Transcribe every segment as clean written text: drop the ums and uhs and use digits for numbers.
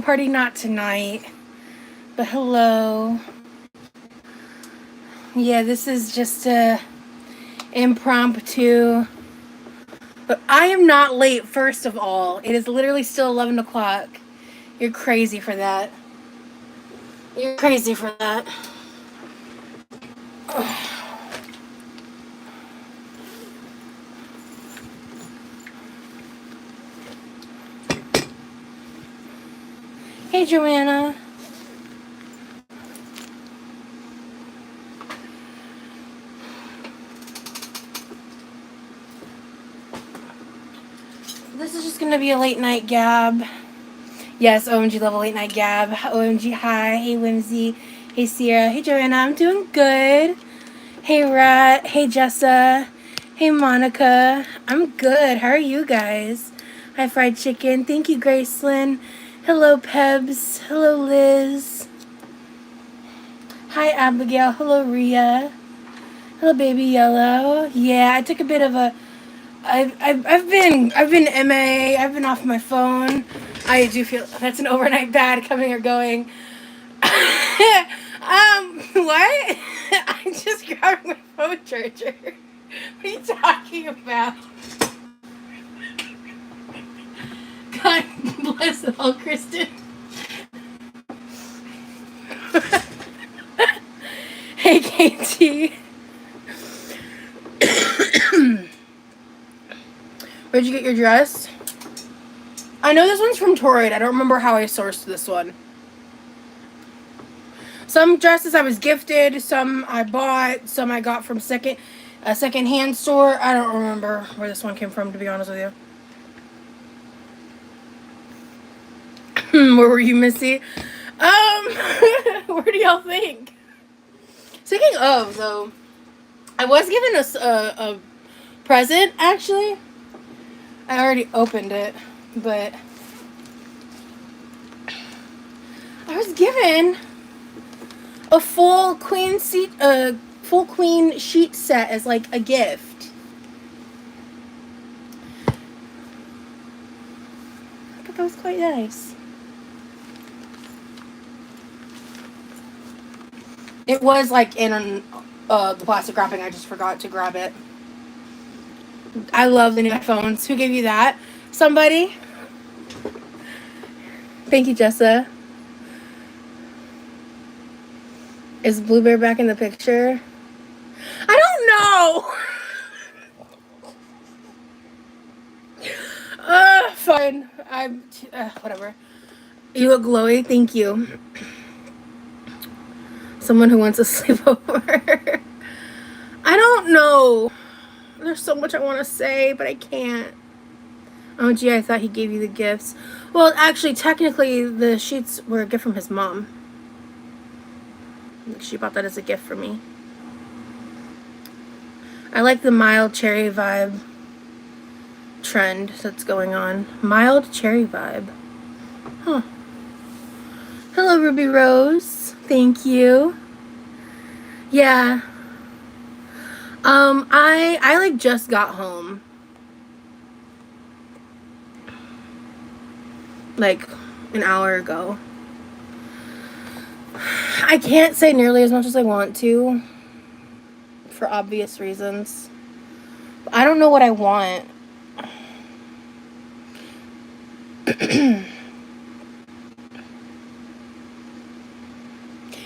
party not tonight, but hello. Yeah, this is just a impromptu. But I am not late, first of all. It is literally still 11 o'clock. You're crazy for that. You're crazy for that. Hey, Joanna. This is just gonna be a late night gab. Yes, OMG level late night gab. OMG hi. Hey Whimsy. Hey Sierra. Hey Joanna. I'm doing good. Hey Rat. Hey Jessa. Hey Monica. I'm good. How are you guys? Hi Fried Chicken. Thank you Gracelyn. Hello Pebs. Hello Liz. Hi Abigail. Hello Rhea. Hello Baby Yellow. Yeah, I took a bit of a I've been MIA. I've been off my phone. I do feel that's an overnight bad coming or going. What? I'm just grabbing my phone charger. What are you talking about? God bless it all, Kristen. Hey, Katie. Where'd you get your dress? I know this one's from Torrid. I don't remember how I sourced this one. Some dresses I was gifted, some I bought, some I got from a second-hand store. I don't remember where this one came from, to be honest with you. Where were you, Missy? Where do y'all think? Speaking of, though, I was given a present, actually. I already opened it, but I was given a full queen sheet set as like a gift. I thought that was quite nice. It was like in the plastic wrapping. I just forgot to grab it. I love the new headphones. Who gave you that? Somebody? Thank you, Jessa. Is Bluebear back in the picture? I don't know! Fine. Whatever. You look glowy. Thank you. Someone who wants a sleepover. I don't know. There's so much I want to say, but I can't. Oh, gee, I thought he gave you the gifts. Well, actually, technically, the sheets were a gift from his mom. She bought that as a gift for me. I like the mild cherry vibe trend that's going on. Mild cherry vibe. Huh. Hello, Ruby Rose. Thank you. Yeah. I like just got home. Like an hour ago. I can't say nearly as much as I want to for obvious reasons. I don't know what I want.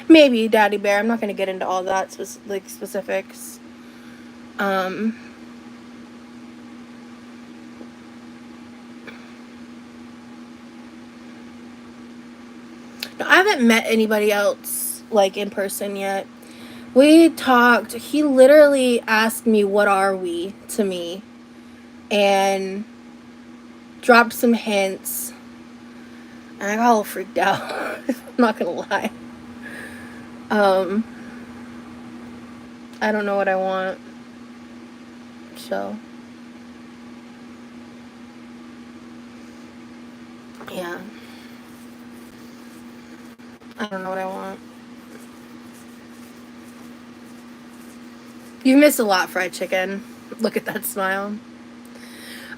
Maybe Daddy Bear. I'm not going to get into all that specifics. I haven't met anybody else like in person yet. We talked. He literally asked me, "What are we?" to me, and dropped some hints. And I got a little freaked out. I'm not gonna lie. I don't know what I want. So, yeah. I don't know what I want. You missed a lot, Fried Chicken. Look at that smile.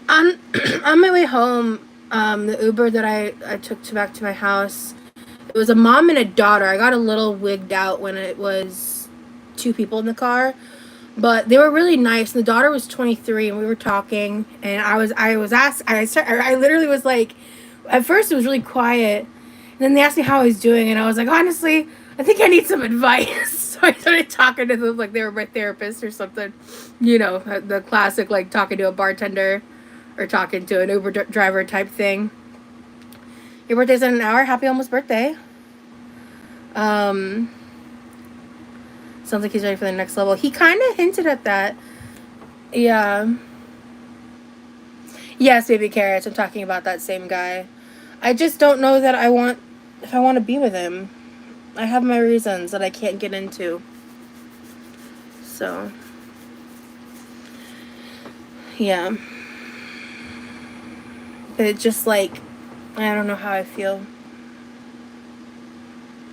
On my way home, The Uber that I took back to my house, it was a mom and a daughter. I got a little wigged out when it was 2 people in the car, but they were really nice. The daughter was 23, and we were talking, and I was asked. I literally was like, at first it was really quiet, and then they asked me how I was doing, and I was like, honestly, I think I need some advice. So I started talking to them like they were my therapist or something. You know, the classic like talking to a bartender or talking to an Uber driver type thing. Your birthday's in an hour. Happy almost birthday. Um, Sounds like he's ready for the next level. He kind of hinted at that. Yeah. Yes, baby carrots. I'm talking about that same guy. I just don't know that if I want to be with him. I have my reasons that I can't get into. So, yeah. But it's just like, I don't know how I feel.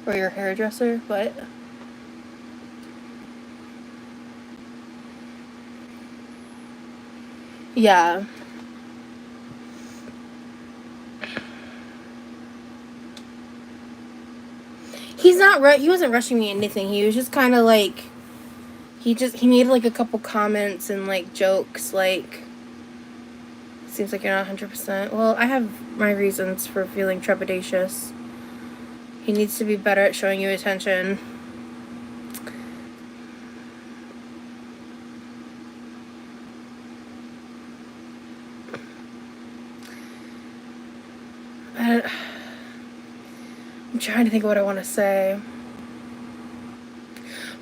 Or your hairdresser, but yeah. He wasn't rushing me anything. He was just kind of like, he made like a couple comments and like jokes like, seems like you're not 100%. Well, I have my reasons for feeling trepidatious. He needs to be better at showing you attention. I'm trying to think of what I want to say.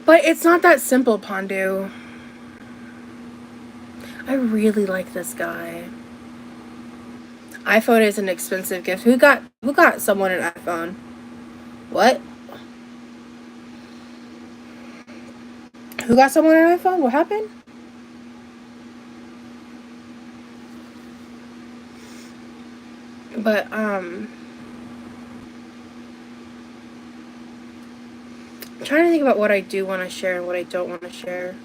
But it's not that simple, Pondu. I really like this guy. iPhone is an expensive gift. Who got someone an iPhone? What? Who got someone an iPhone? What happened? But I'm trying to think about what I do want to share and what I don't want to share.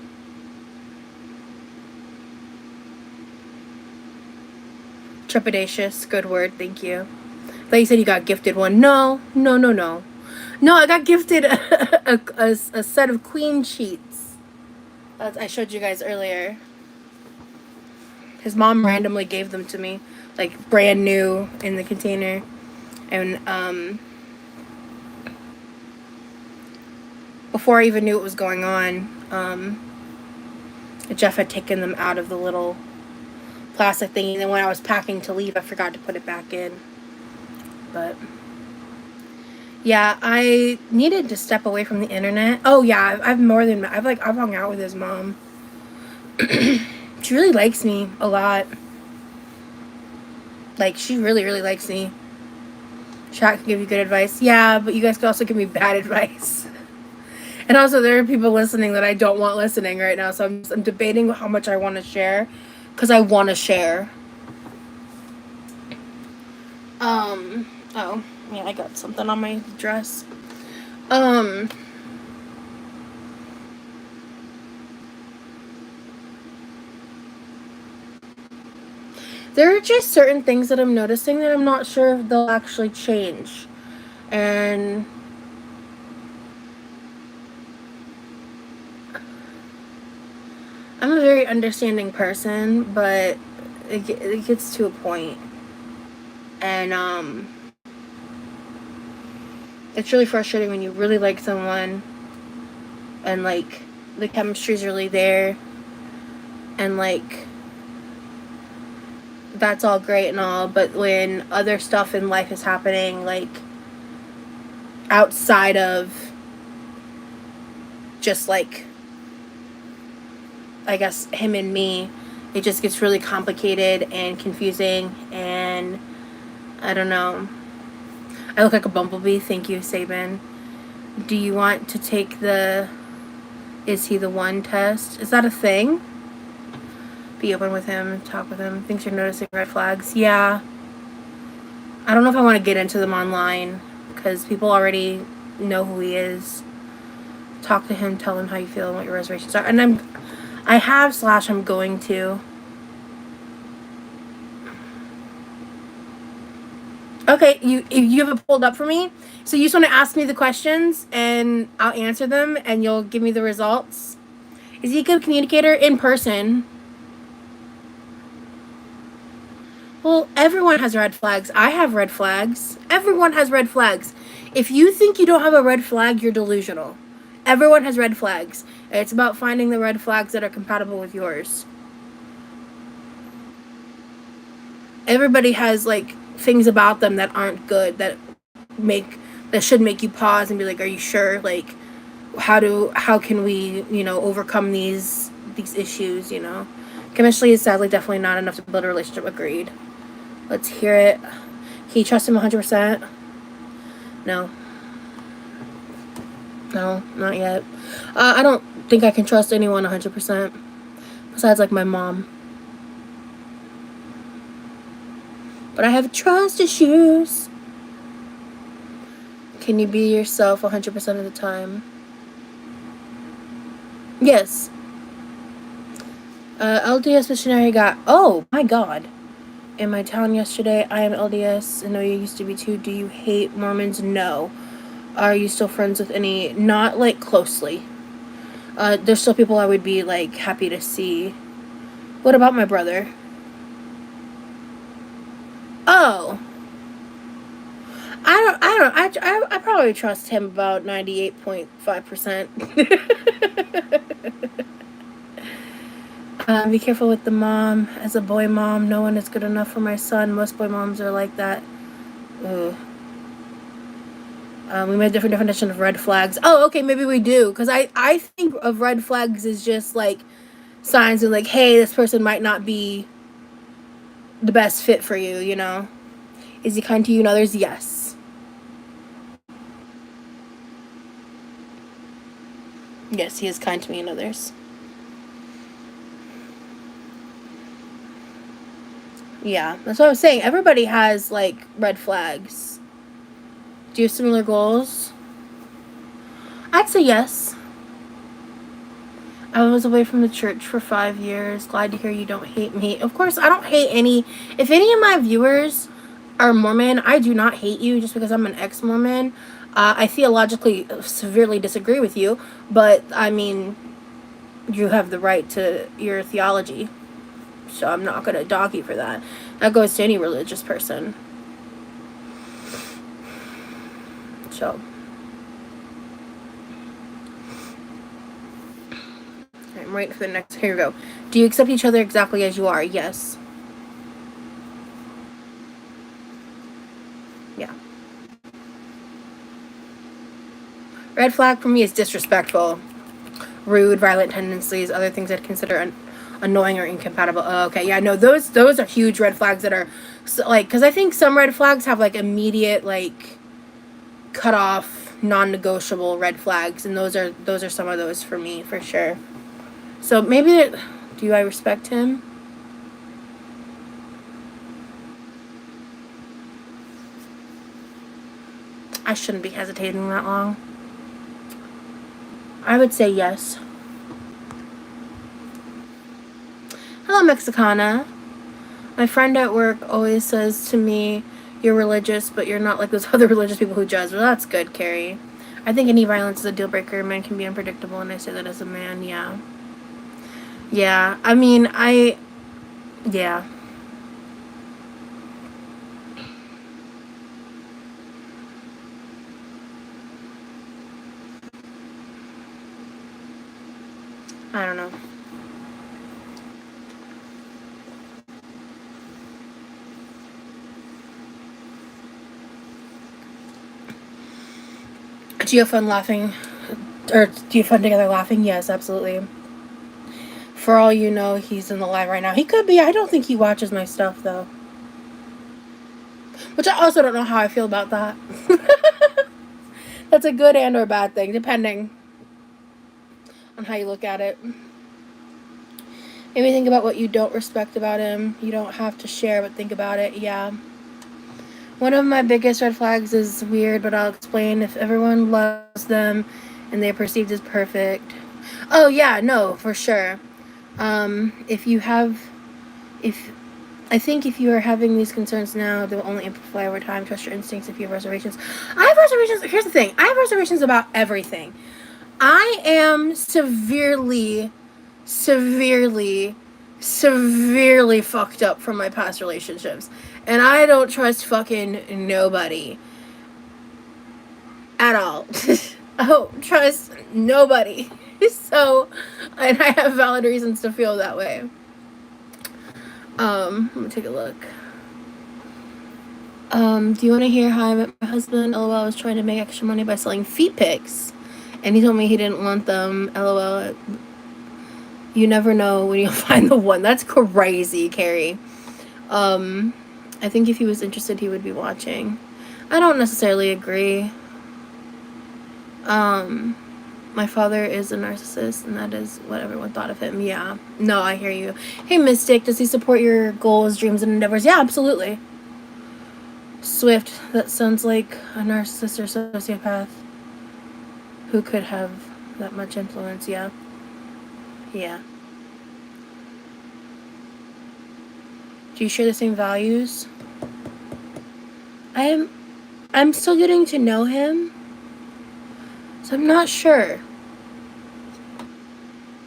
Trepidatious, good word, thank you. Like you said, you got gifted one. No, I got gifted a set of queen sheets. I showed you guys earlier. His mom randomly gave them to me, like brand new in the container, and before I even knew what was going on, Jeff had taken them out of the little plastic thing, and then when I was packing to leave, I forgot to put it back in. But yeah, I needed to step away from the internet. Oh yeah, I've hung out with his mom. She really likes me a lot. Like, she really, really likes me. Chat can give you good advice. Yeah, but you guys can also give me bad advice. And also, there are people listening that I don't want listening right now, so I'm debating how much I want to share. Because I want to share. Oh, yeah, I got something on my dress. There are just certain things that I'm noticing that I'm not sure if they'll actually change. And I'm a very understanding person, but it gets to a point. And, it's really frustrating when you really like someone and, like, the chemistry's really there and, like, that's all great and all, but when other stuff in life is happening, like, outside of just, like, I guess him and me, it just gets really complicated and confusing, and I don't know. I look like a bumblebee. Thank you, Sabin. Do you want to take the is he the one test? Is that a thing? Be open with him, talk with him. Thinks you're noticing red flags. Yeah. I don't know if I want to get into them online because people already know who he is. Talk to him, tell him how you feel and what your reservations are. And I'm going to. Okay, you have it pulled up for me. So you just want to ask me the questions and I'll answer them and you'll give me the results. Is he a good communicator in person? Well, everyone has red flags. I have red flags. Everyone has red flags. If you think you don't have a red flag, you're delusional. Everyone has red flags. It's about finding the red flags that are compatible with yours. Everybody has like things about them that aren't good that should make you pause and be like, are you sure? Like, how can we, overcome these issues, Chemistry is sadly definitely not enough to build a relationship. Agreed. Let's hear it. Can you trust him 100%? No. No, not yet. I don't think I can trust anyone 100%. Besides, like, my mom. But I have trust issues. Can you be yourself 100% of the time? Yes. LDS missionary got... Oh, my God. In my town yesterday, I am LDS. I know you used to be too. Do you hate Mormons? No. Are you still friends with any? Not, like, closely. There's still people I would be, like, happy to see. What about my brother? Oh. I probably trust him about 98.5%. Be careful with the mom. As a boy mom, no one is good enough for my son. Most boy moms are like that. Ugh. We made a different definition of red flags. Oh, okay, maybe we do. Because I think of red flags as just, like, signs of, like, hey, this person might not be the best fit for you, Is he kind to you and others? Yes. Yes, he is kind to me and others. Yeah, that's what I was saying. Everybody has, like, red flags. Do you have similar goals? I'd say yes. I was away from the church for 5 years. Glad to hear you don't hate me. Of course, I don't hate any. If any of my viewers are Mormon, I do not hate you just because I'm an ex-Mormon. I theologically severely disagree with you, but, I mean, you have the right to your theology. So I'm not going to dog you for that. That goes to any religious person. So... I'm waiting for the next. Here we go. Do you accept each other exactly as you are? Yes. Yeah. Red flag for me is disrespectful, rude, violent tendencies, other things I'd consider annoying or incompatible. Oh, okay, yeah, no, those are huge red flags that are, like, because I think some red flags have, like, immediate, like, cut off, non-negotiable red flags, and those are some of those for me, for sure. So maybe, do I respect him? I shouldn't be hesitating that long. I would say yes. Hello, Mexicana. My friend at work always says to me, you're religious, but you're not like those other religious people who judge. Well, that's good, Carrie. I think any violence is a deal breaker. Men can be unpredictable, and I say that as a man, yeah. Yeah, I mean, yeah. I don't know. Do you have fun laughing? Or do you have fun together laughing? Yes, absolutely. For all you know, he's in the live right now. He could be. I don't think he watches my stuff, though. Which I also don't know how I feel about that. That's a good and or bad thing, depending on how you look at it. Maybe think about what you don't respect about him. You don't have to share, but think about it. Yeah. One of my biggest red flags is weird, but I'll explain. If everyone loves them and they're perceived as perfect. Oh, yeah, no, for sure. If I think if you are having these concerns now, they will only amplify over time. Trust your instincts if you have reservations. I have reservations. Here's the thing. I have reservations about everything. I am severely fucked up from my past relationships. And I don't trust fucking nobody. At all. I don't trust nobody. So, and I have valid reasons to feel that way. Let me take a look. Do you want to hear how I met my husband? LOL, I was trying to make extra money by selling feet pics. And he told me he didn't want them. LOL. You never know when you'll find the one. That's crazy, Carrie. I think if he was interested, he would be watching. I don't necessarily agree. My father is a narcissist, and that is what everyone thought of him. Yeah. No, I hear you. Hey, Mystic, does he support your goals, dreams, and endeavors? Yeah, absolutely. Swift, that sounds like a narcissist or sociopath who could have that much influence. Yeah. Yeah. Do you share the same values? I'm still getting to know him, so I'm not sure.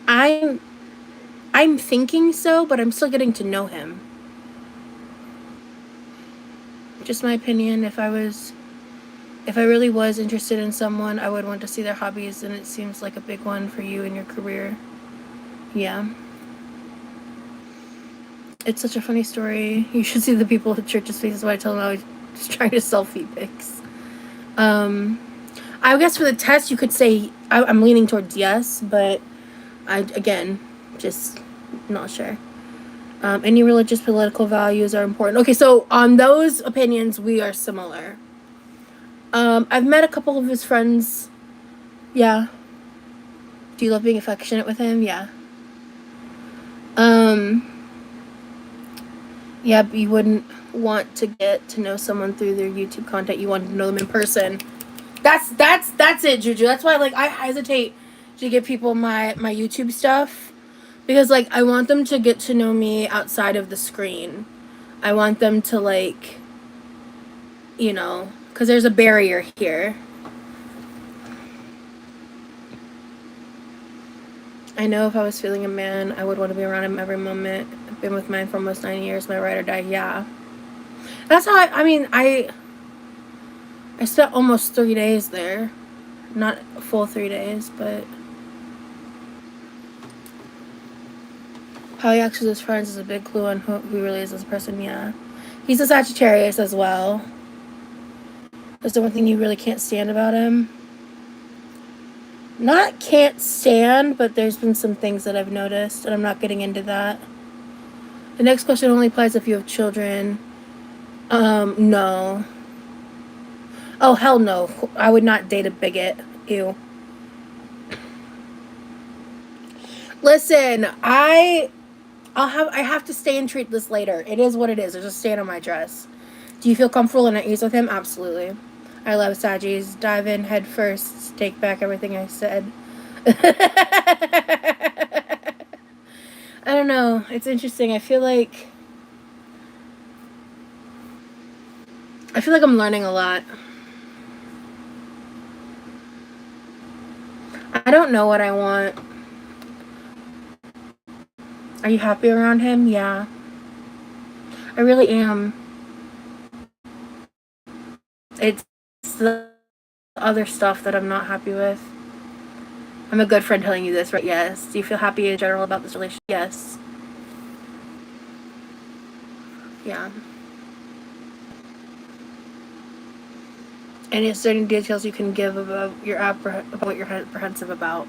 I'm thinking so, but I'm still getting to know him. Just my opinion. If I really was interested in someone, I would want to see their hobbies, and it seems like a big one for you in your career. Yeah. It's such a funny story. You should see the people at church's faces when I tell them I was trying to sell feet pics. I guess for the test, you could say I'm leaning towards yes, but again, just not sure. Any religious political values are important. Okay, so on those opinions, we are similar. I've met a couple of his friends. Yeah. Do you love being affectionate with him? Yeah. Yeah, but you wouldn't want to get to know someone through their YouTube content. You want to know them in person. That's it, Juju. That's why, like, I hesitate to give people my YouTube stuff, because, like, I want them to get to know me outside of the screen. I want them to, like, you know, because there's a barrier here. I know if I was feeling a man, I would want to be around him every moment. I've been with mine for almost 9 years. My ride or die. Yeah. That's how I spent almost 3 days there. Not a full 3 days, but how he acts with his friends is a big clue on who he really is as a person. Yeah. He's a Sagittarius as well. Is there one thing you really can't stand about him? Not can't stand, but there's been some things that I've noticed, and I'm not getting into that. The next question only applies if you have children. No. Oh, hell no. I would not date a bigot. Ew. Listen, I have to stay and treat this later. It is what it is. There's a stain on my dress. Do you feel comfortable and at ease with him? Absolutely. I love Saggies. Dive in head first. Take back everything I said. I don't know. It's interesting. I feel like I'm learning a lot. I don't know what I want. Are you happy around him? Yeah. I really am. It's the other stuff that I'm not happy with. I'm a good friend telling you this, right? Yes. Do you feel happy in general about this relationship? Yes. Yeah. And is there any details you can give about what you're apprehensive about?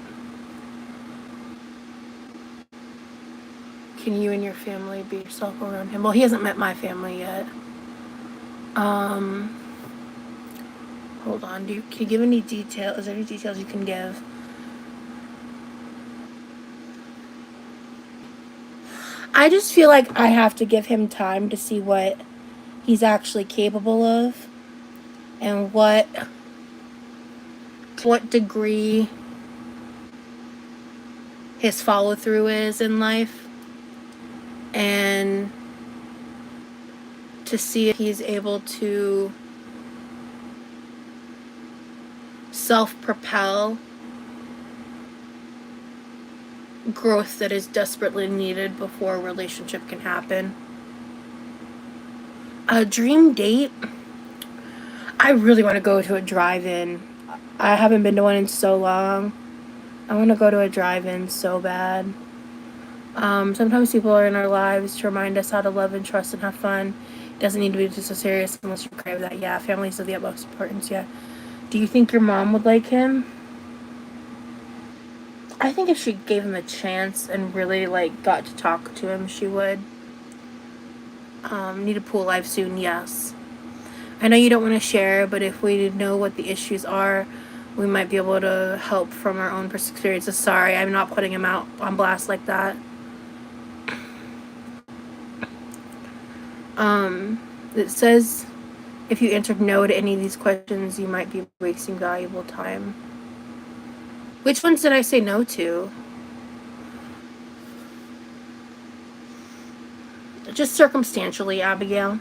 Can you and your family be yourself around him? Well, he hasn't met my family yet. Hold on. Can you give any details? Is there any details you can give? I just feel like I have to give him time to see what he's actually capable of, and to what degree his follow through is in life. And to see if he's able to self-propel growth that is desperately needed before a relationship can happen. A dream date? I really want to go to a drive-in. I haven't been to one in so long. I want to go to a drive-in so bad. Sometimes people are in our lives to remind us how to love and trust and have fun. It doesn't need to be so serious unless you crave that. Yeah, family is of the utmost importance, yeah. Do you think your mom would like him? I think if she gave him a chance and really, like, got to talk to him, she would. Need a pool life soon, yes. I know you don't want to share, but if we know what the issues are, we might be able to help from our own experiences. Sorry, I'm not putting him out on blast like that. It says if you answered no to any of these questions, you might be wasting valuable time. Which ones did I say no to? Just circumstantially, Abigail.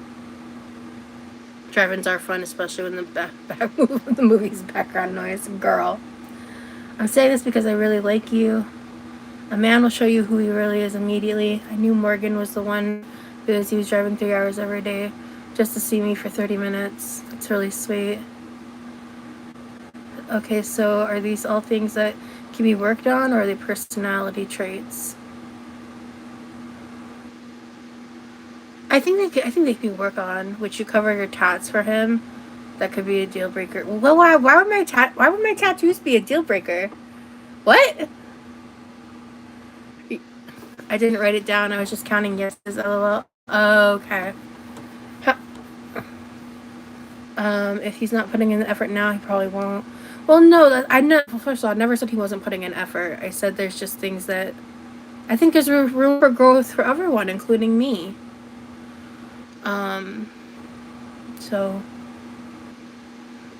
Drive-ins are fun, especially when the movie's background noise. Girl. I'm saying this because I really like you. A man will show you who he really is immediately. I knew Morgan was the one because he was driving 3 hours every day just to see me for 30 minutes. That's really sweet. Okay, so are these all things that can be worked on, or are they personality traits? I think they can work on. Would you cover your tats for him? That could be a deal breaker. Well, why would my tattoos be a deal breaker? What? I didn't write it down. I was just counting yeses. LOL. Okay. If he's not putting in the effort now, he probably won't. Well, no. I know. First of all, I never said he wasn't putting in effort. I said there's just things that I think there's room for growth for everyone, including me. So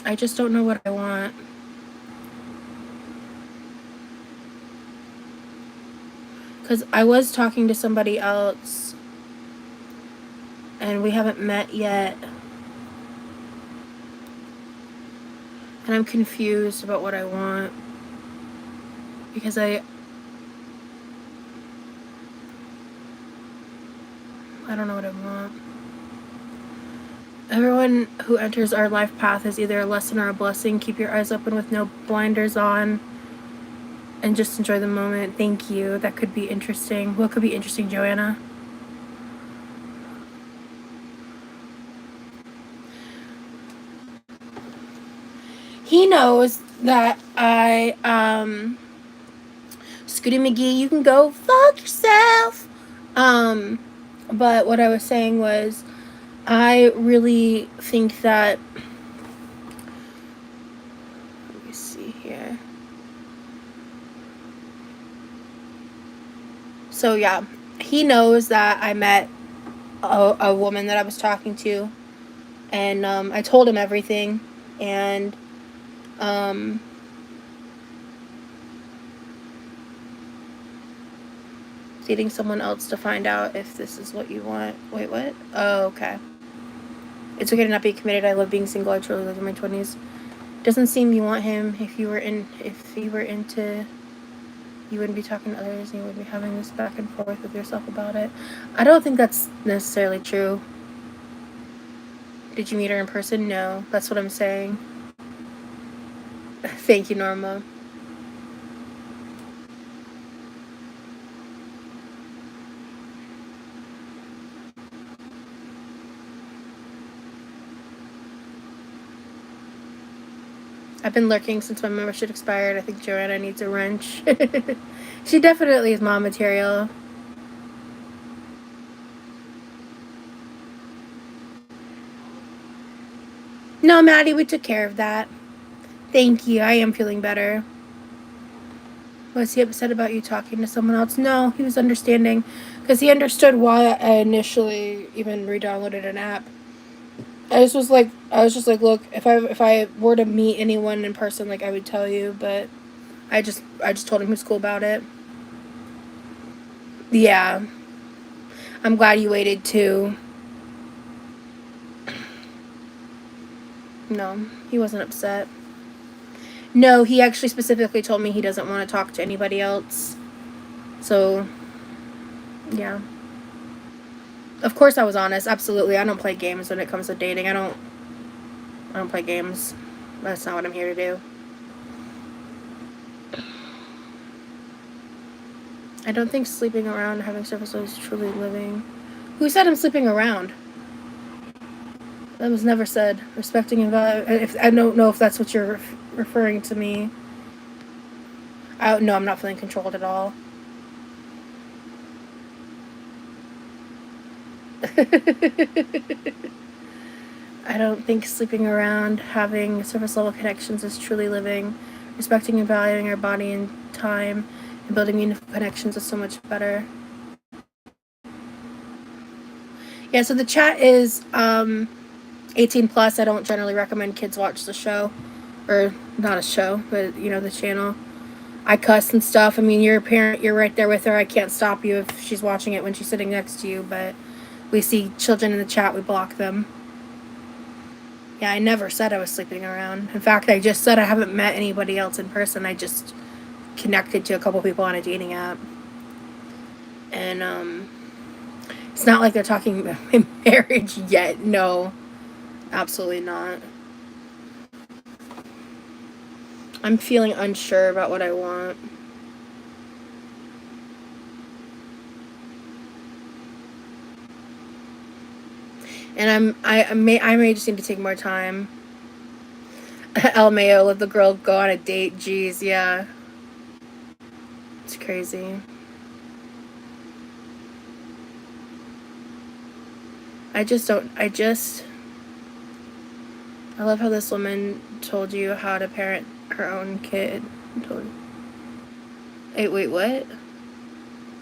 I just don't know what I want. Because I was talking to somebody else, and we haven't met yet. And I'm confused about what I want. Because I don't know what I want. Everyone who enters our life path is either a lesson or a blessing. Keep your eyes open with no blinders on. And just enjoy the moment. Thank you. That could be interesting. What could be interesting, Joanna? He knows that I, Scooty McGee, you can go fuck yourself. But what I was saying was, I really think that, let me see here. So yeah, he knows that I met a woman that I was talking to, and I told him everything, and dating someone else to find out if this is what you want. Wait, what? Oh, okay. It's okay to not be committed. I love being single. I truly live in my 20s. Doesn't seem you want him. If you were into, you wouldn't be talking to others and you wouldn't be having this back and forth with yourself about it. I don't think that's necessarily true. Did you meet her in person? No. That's what I'm saying. Thank you, Norma. I've been lurking since my membership expired. I think Joanna needs a wrench. She definitely is mom material. No, Maddie, we took care of that. Thank you. I am feeling better. Was he upset about you talking to someone else? No, he was understanding. Because he understood why I initially even re-downloaded an app. I was just like, look, if I were to meet anyone in person, like, I would tell you, but I just told him he was cool about it. Yeah. I'm glad you waited too. No, he wasn't upset. No, he actually specifically told me he doesn't want to talk to anybody else. So, yeah. Of course I was honest. Absolutely. I don't play games when it comes to dating. I don't play games. That's not what I'm here to do. I don't think sleeping around having surface is truly living. Who said I'm sleeping around? That was never said. Respecting and value. If I don't know if that's what you're referring to me. No, I'm not feeling controlled at all. I don't think sleeping around having surface level connections is truly living. Respecting and valuing our body and time and building meaningful connections is so much better. Yeah, so the chat is 18 plus. I don't generally recommend kids watch the show, or not a show, but the channel. I cuss and stuff. I mean, you're a parent, you're right there with her. I can't stop you if she's watching it when she's sitting next to you, but we see children in the chat, we block them. Yeah, I never said I was sleeping around. In fact, I just said I haven't met anybody else in person. I just connected to a couple people on a dating app. And it's not like they're talking marriage yet. No, absolutely not. I'm feeling unsure about what I want. And I may just need to take more time. El Mayo, let the girl go on a date. Jeez, yeah. It's crazy. I love how this woman told you how to parent her own kid. Wait, what?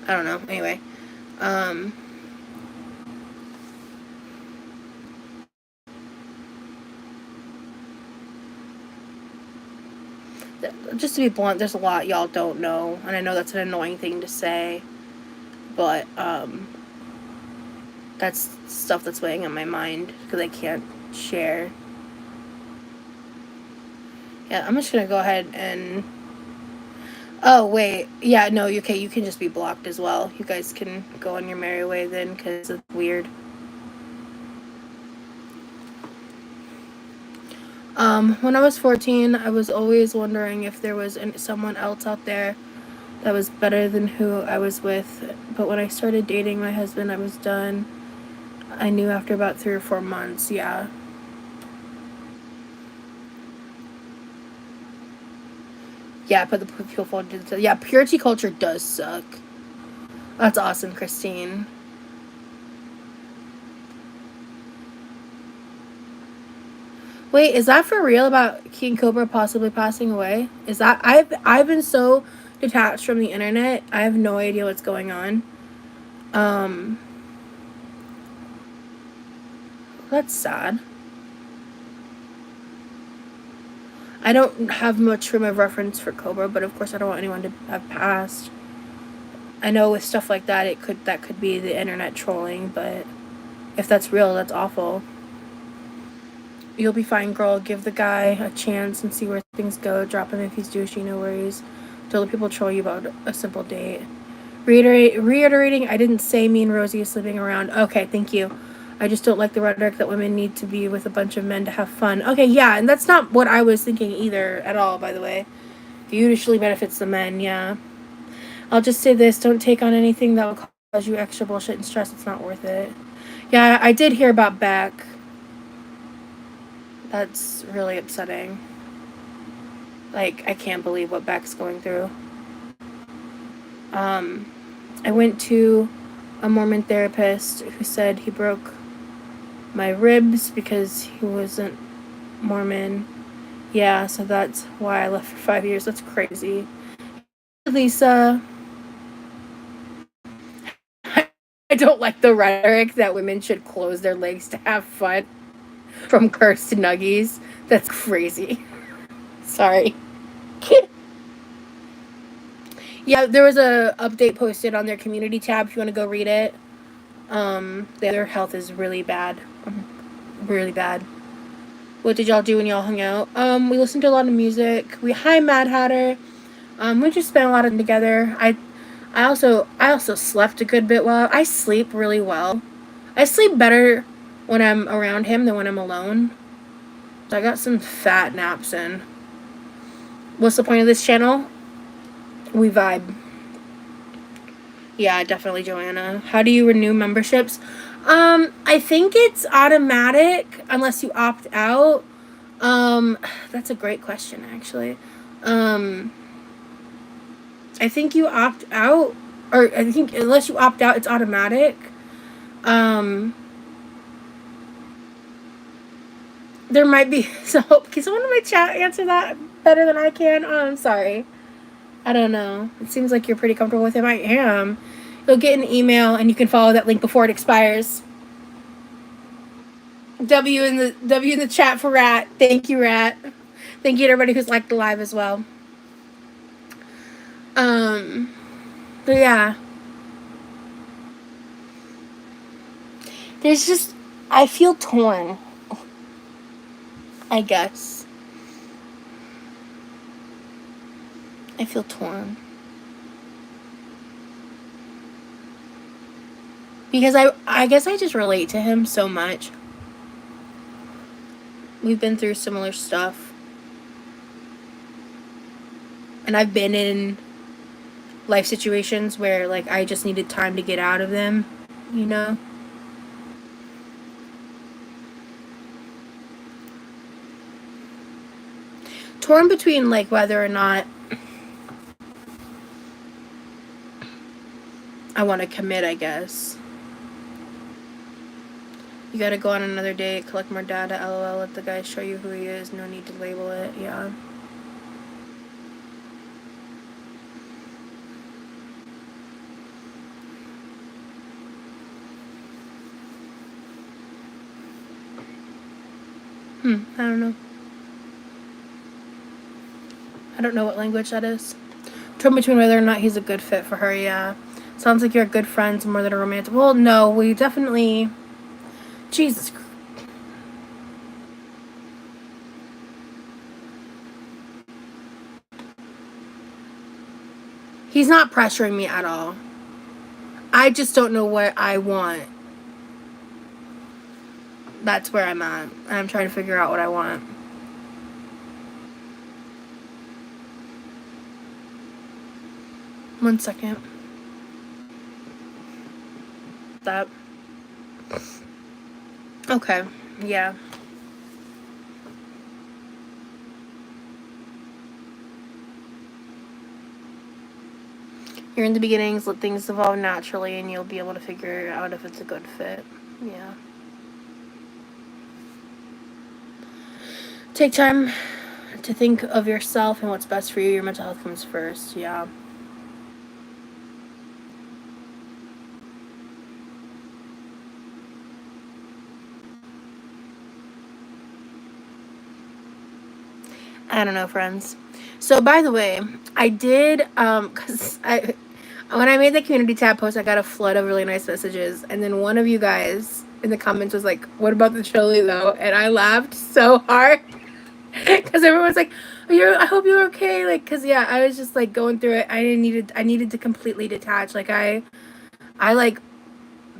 I don't know. Anyway. Just to be blunt, there's a lot y'all don't know, and I know that's an annoying thing to say, but that's stuff that's weighing on my mind because I can't share. Yeah, I'm just gonna go ahead and. Oh wait, yeah, no, okay, you can just be blocked as well. You guys can go on your merry way then, because it's weird. When I was 14, I was always wondering if there was someone else out there that was better than who I was with. But when I started dating my husband, I was done. I knew after about 3 or 4 months, yeah. Yeah, but the people folded. Yeah, purity culture does suck. That's awesome, Christine. Wait, is that for real about King Cobra possibly passing away? Is that I've been so detached from the internet. I have no idea what's going on. That's sad. I don't have much frame of reference for Cobra, but of course I don't want anyone to have passed. I know with stuff like that that could be the internet trolling, but if that's real, that's awful. You'll be fine, girl. Give the guy a chance and see where things go. Drop him if he's douchey, no worries. Don't let people troll you about a simple date. Reiterating, I didn't say me and Rosie is sleeping around. Okay, thank you. I just don't like the rhetoric that women need to be with a bunch of men to have fun. Okay, yeah, and that's not what I was thinking either at all, by the way. It usually benefits the men, yeah. I'll just say this, don't take on anything that will cause you extra bullshit and stress. It's not worth it. Yeah, I did hear about Beck. That's really upsetting. Like, I can't believe what Beck's going through. I went to a Mormon therapist who said he broke my ribs because he wasn't Mormon. Yeah, so that's why I left for 5 years. That's crazy. Lisa, I don't like the rhetoric that women should close their legs to have fun. From Curse to Nuggies. That's crazy. Sorry. Yeah, there was a update posted on their community tab if you want to go read it. Their health is really bad. Really bad. What did y'all do when y'all hung out? We listened to a lot of music. Hi Mad Hatter. We just spent a lot of time together. I also slept a good bit while I sleep really well. I sleep better when I'm around him than when I'm alone. So I got some fat naps in. What's the point of this channel? We vibe. Yeah, definitely, Joanna. How do you renew memberships? I think it's automatic unless you opt out. That's a great question, actually. I think you opt out, or I think unless you opt out, it's automatic. There might be some hope. Can someone in my chat answer that better than I can? Oh, I'm sorry. I don't know. It seems like you're pretty comfortable with him. I am. You'll get an email and you can follow that link before it expires. W in the chat for Rat. Thank you, Rat. Thank you to everybody who's liked the live as well. But yeah. There's just, I feel torn. I guess. I feel torn. Because I guess I just relate to him so much. We've been through similar stuff. And I've been in life situations where, like, I just needed time to get out of them, you know? Torn between, like, whether or not I want to commit, I guess. You gotta go on another date, collect more data, lol, let the guy show you who he is, no need to label it, yeah. I don't know. I don't know what language that is. Torn between whether or not he's a good fit for her, yeah. Sounds like you're good friends more than a romantic. Well, no, we definitely... Jesus Christ. He's not pressuring me at all. I just don't know what I want. That's where I'm at. I'm trying to figure out what I want. One second. That. Okay. Yeah. You're in the beginnings, let things evolve naturally, and you'll be able to figure out if it's a good fit. Yeah. Take time to think of yourself and what's best for you. Your mental health comes first. Yeah. I don't know, friends. So, by the way, I did, because when I made the community tab post, I got a flood of really nice messages. And then one of you guys in the comments was like, what about the chili, though? And I laughed so hard. Because everyone's like, I hope you're okay. Like, because, yeah, I was just, like, going through it. I needed to completely detach. Like, I like,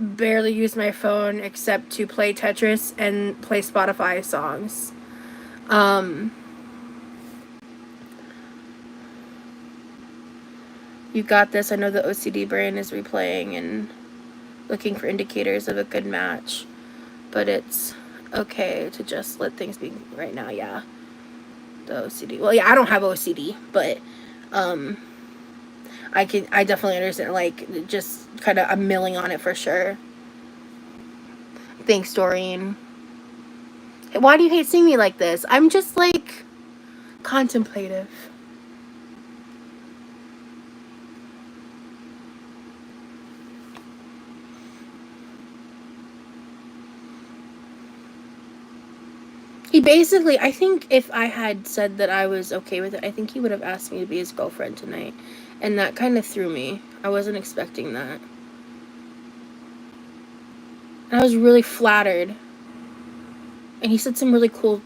barely use my phone except to play Tetris and play Spotify songs. You got this. I know the OCD brain is replaying and looking for indicators of a good match. But it's okay to just let things be right now, yeah. The OCD. Well, yeah, I don't have OCD, but I definitely understand, like, just kind of I'm milling on it for sure. Thanks, Doreen. Why do you hate seeing me like this? I'm just, like, contemplative. He basically, I think if I had said that I was okay with it, I think he would have asked me to be his girlfriend tonight. And that kind of threw me. I wasn't expecting that. And I was really flattered. And he said some really cool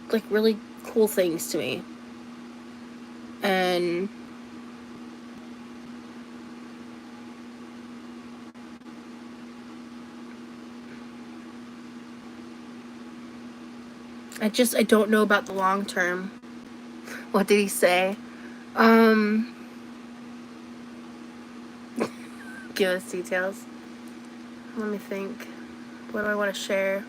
things to me. And I don't know about the long term. What did he say? Give us details. Let me think. What do I want to share?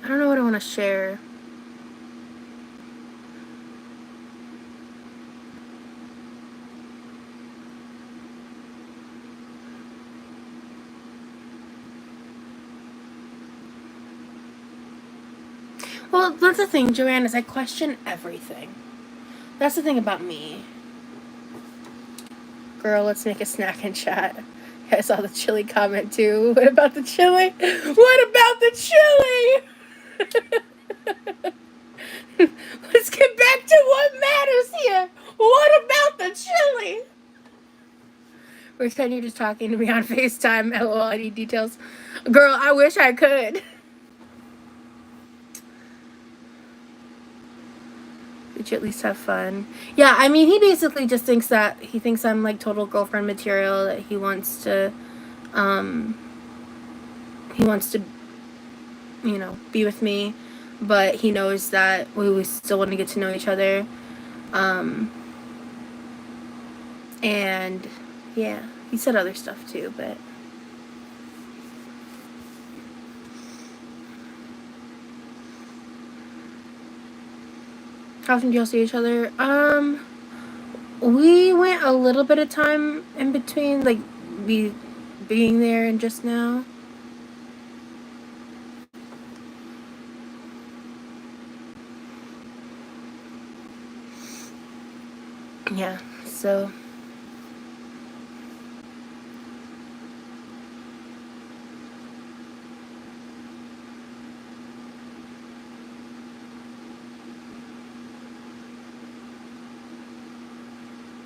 I don't know what I want to share. Well, that's the thing, Joanne, is I question everything. That's the thing about me. Girl, let's make a snack and chat. I saw the chili comment too. What about the chili? What about the chili? Let's get back to what matters here. What about the chili? Pretend you're just talking to me on FaceTime. LOL, I need details. Girl, I wish I could. Did you at least have fun? Yeah, I mean, he basically just thinks I'm like total girlfriend material, that he wants to, be with me, but he knows that we still want to get to know each other. And yeah, he said other stuff too, but how often do y'all see each other? We went a little bit of time in between, like, being there and just now. Yeah, so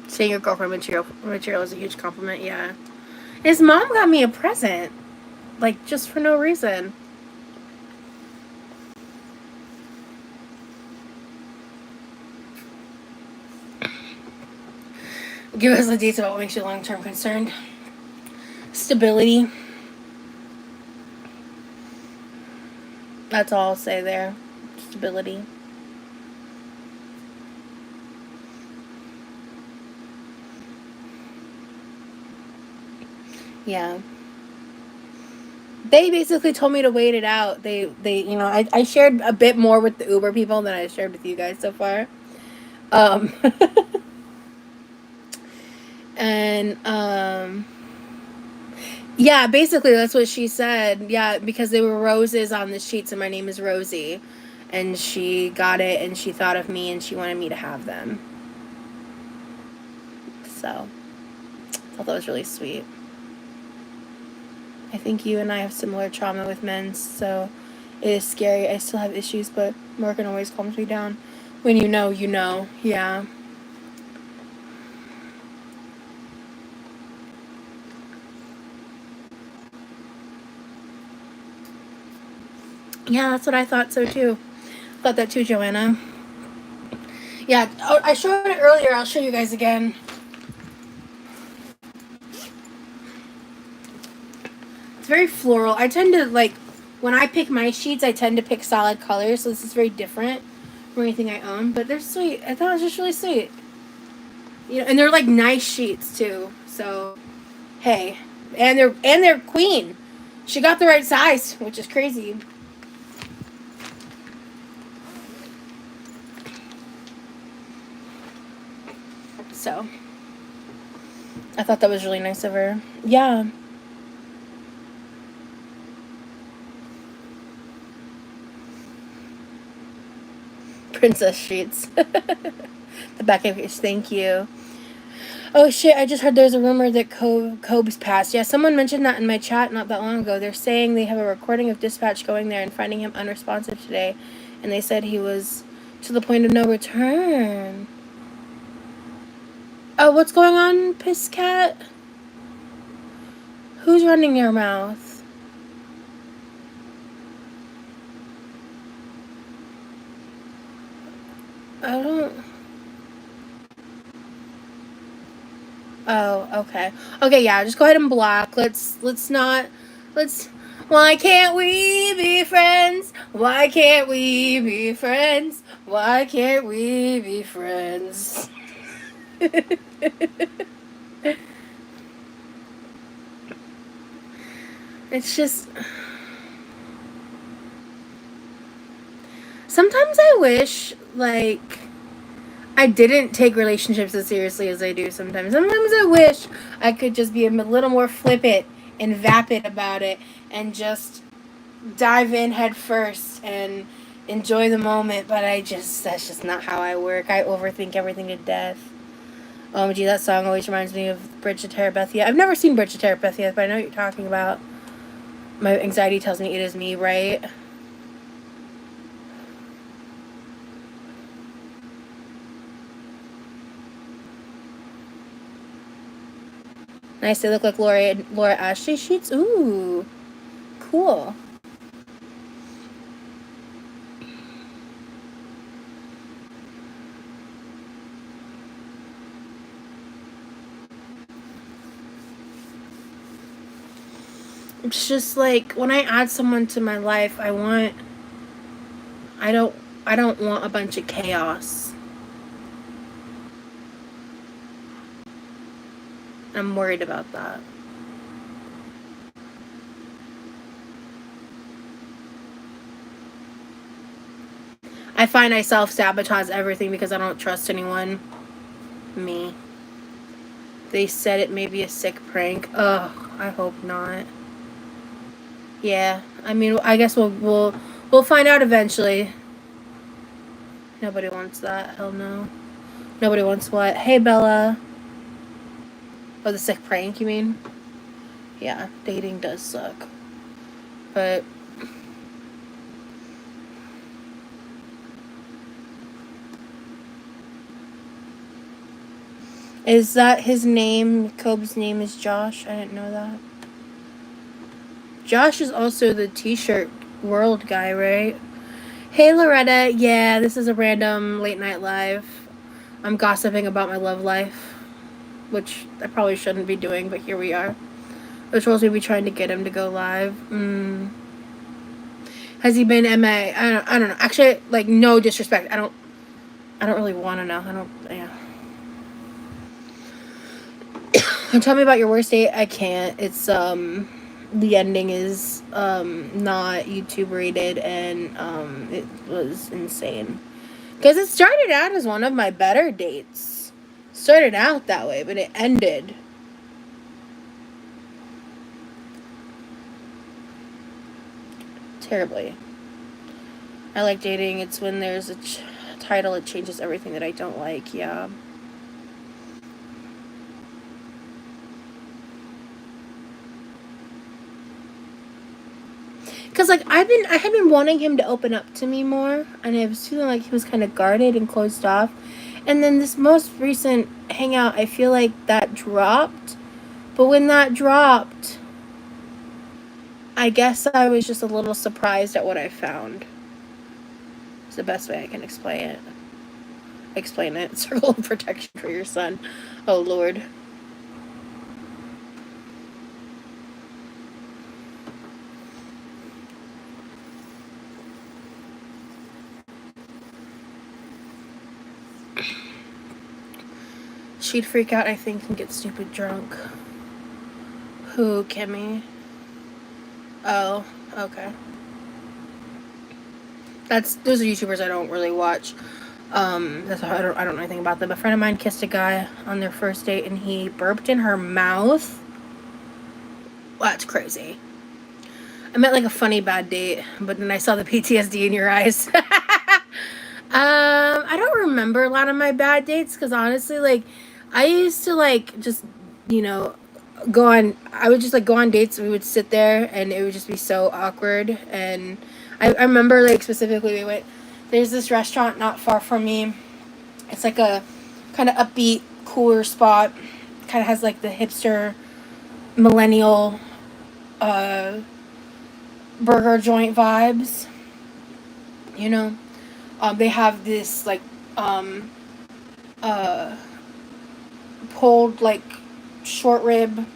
saying your girlfriend material is a huge compliment. Yeah, his mom got me a present, like, just for no reason. Give us the details about what makes you long-term concerned. Stability. That's all I'll say there. Stability. Yeah. They basically told me to wait it out. They I shared a bit more with the Uber people than I shared with you guys so far. And yeah, basically that's what she said. Yeah, because there were roses on the sheets and my name is Rosie, and she got it and she thought of me and she wanted me to have them. So I thought that was really sweet. I think you and I have similar trauma with men, so it is scary. I still have issues, but Morgan always calms me down. When you know, you know. Yeah. Yeah, that's what I thought so too. Thought that too, Joanna. Yeah, I showed it earlier. I'll show you guys again. It's very floral. I tend to, like, when I pick my sheets, I tend to pick solid colors, so this is very different from anything I own. But they're sweet. I thought it was just really sweet. And they're like nice sheets too. So, hey, and they're queen. She got the right size, which is crazy. So, I thought that was really nice of her. Yeah. Princess sheets. The back of yours. Thank you. Oh shit, I just heard there's a rumor that Cobb's passed. Yeah, someone mentioned that in my chat not that long ago. They're saying they have a recording of dispatch going there and finding him unresponsive today. And they said he was to the point of no return. Oh, what's going on, Piss Cat? Who's running your mouth? I don't... Oh, okay. Okay, yeah, just go ahead and block. Let's not... Let's... Why can't we be friends? Why can't we be friends? Why can't we be friends? It's just... Sometimes I wish, like, I didn't take relationships as seriously as I do sometimes. Sometimes I wish I could just be a little more flippant and vapid about it and just dive in head first and enjoy the moment, but that's just not how I work. I overthink everything to death. OMG, that song always reminds me of Bridge to Terabithia. I've never seen Bridge to Terabithia, but I know what you're talking about. My anxiety tells me it is me, right? Nice, they look like Laura Ashley sheets. Ooh, cool. It's just like when I add someone to my life, I don't want a bunch of chaos. I'm worried about that. I find I self-sabotage everything because I don't trust anyone. Me. They said it may be a sick prank. Ugh, I hope not. Yeah, I mean, I guess we'll find out eventually. Nobody wants that. Hell no. Nobody wants what? Hey, Bella. Oh, the sick prank, you mean? Yeah, dating does suck. But is that his name? Kobe's name is Josh? I didn't know that. Josh is also the t-shirt world guy, right? Hey, Loretta. Yeah, this is a random late night live. I'm gossiping about my love life, which I probably shouldn't be doing, but here we are. I was supposed to be trying to get him to go live. Has he been MA? I don't know. Actually, like, no disrespect. I don't really want to know. I don't. Yeah. Tell me about your worst date. I can't. It's the ending is not YouTube rated, and it was insane because it started out as one of my better dates. Started out that way, but it ended. Terribly. I like dating. It's when there's a title, it changes everything that I don't like. Yeah. Cause like I had been wanting him to open up to me more, and I was feeling like he was kind of guarded and closed off. And then this most recent hangout, I feel like that dropped. But when that dropped, I guess I was just a little surprised at what I found. It's the best way I can explain it. Explain it. Circle of protection for your son. Oh Lord. She'd freak out, I think, and get stupid drunk. Who, Kimmy? Oh, okay. Those are YouTubers I don't really watch. That's why I don't know anything about them. A friend of mine kissed a guy on their first date, and he burped in her mouth. Well, that's crazy. I meant like a funny bad date, but then I saw the PTSD in your eyes. I don't remember a lot of my bad dates because honestly, like, I used to like just, you know, I would just like go on dates. And we would sit there, and it would just be so awkward. And I remember like specifically there's this restaurant not far from me. It's like a kind of upbeat, cooler spot. Kind of has like the hipster millennial burger joint vibes. You know, they have this like uh, pulled like short rib,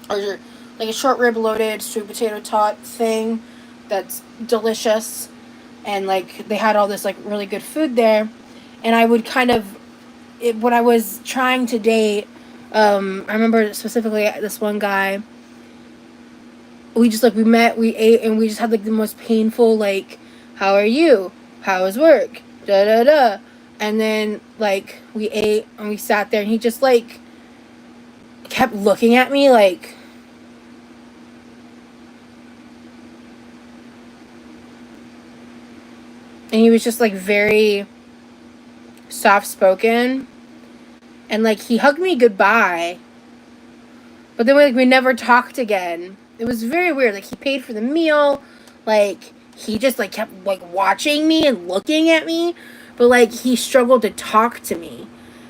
or like a short rib loaded sweet potato tot thing that's delicious, and like they had all this like really good food there, and I would kind of when I was trying to date, I remember specifically this one guy. We just like we met, we ate, and we just had like the most painful like, how are you? How was work? Da da da. And then like we ate and we sat there, and he just like kept looking at me like, and he was just like very soft spoken, and like he hugged me goodbye, but then we never talked again. It was very weird. Like he paid for the meal, like he just like kept like watching me and looking at me, but like he struggled to talk to me,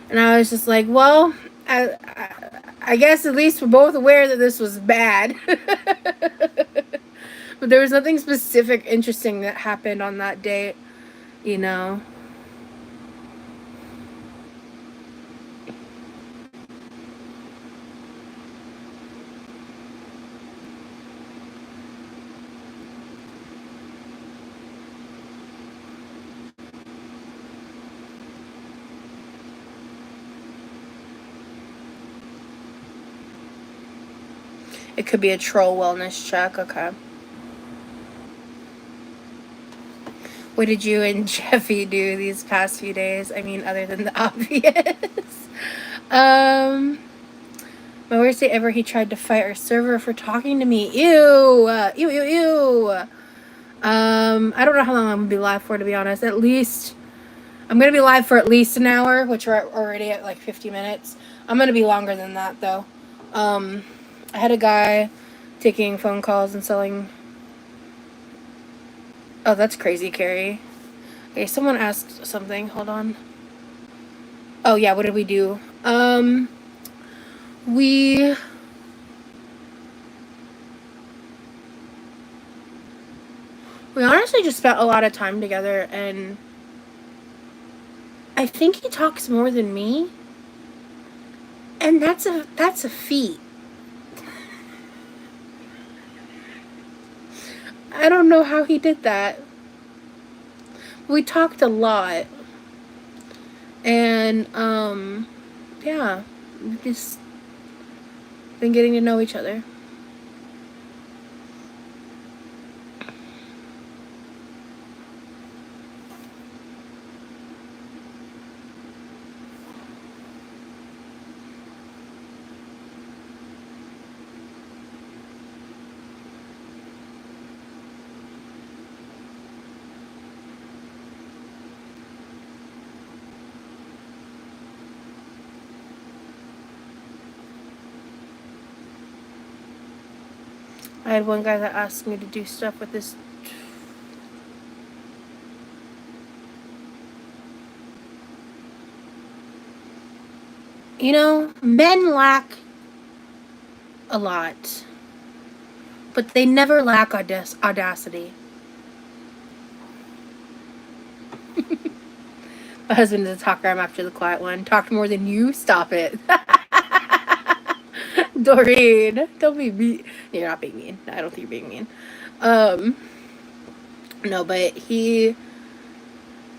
and I was just like, well, I guess at least we're both aware that this was bad. But there was nothing specific interesting that happened on that date, you know. It could be a troll wellness check. Okay. What did you and Jeffy do these past few days? I mean, other than the obvious. um, my worst day ever, he tried to fight our server for talking to me. Ew. Ew, ew, ew. I don't know how long I'm going to be live for, to be honest. At least, I'm going to be live for at least an hour, which we're already at like 50 minutes. I'm going to be longer than that, though. I had a guy taking phone calls and selling. Oh, that's crazy, Carrie. Okay, someone asked something. Hold on. Oh, yeah, what did we do? We honestly just spent a lot of time together, and I think he talks more than me. And that's a feat. I don't know how he did that. We talked a lot. And yeah, we've just been getting to know each other. I had one guy that asked me to do stuff with this. You know, men lack a lot, but they never lack audacity. My husband is a talker. I'm after the quiet one. Talked more than you. Stop it. Doreen, don't be mean. You're not being mean. I don't think you're being mean. No, but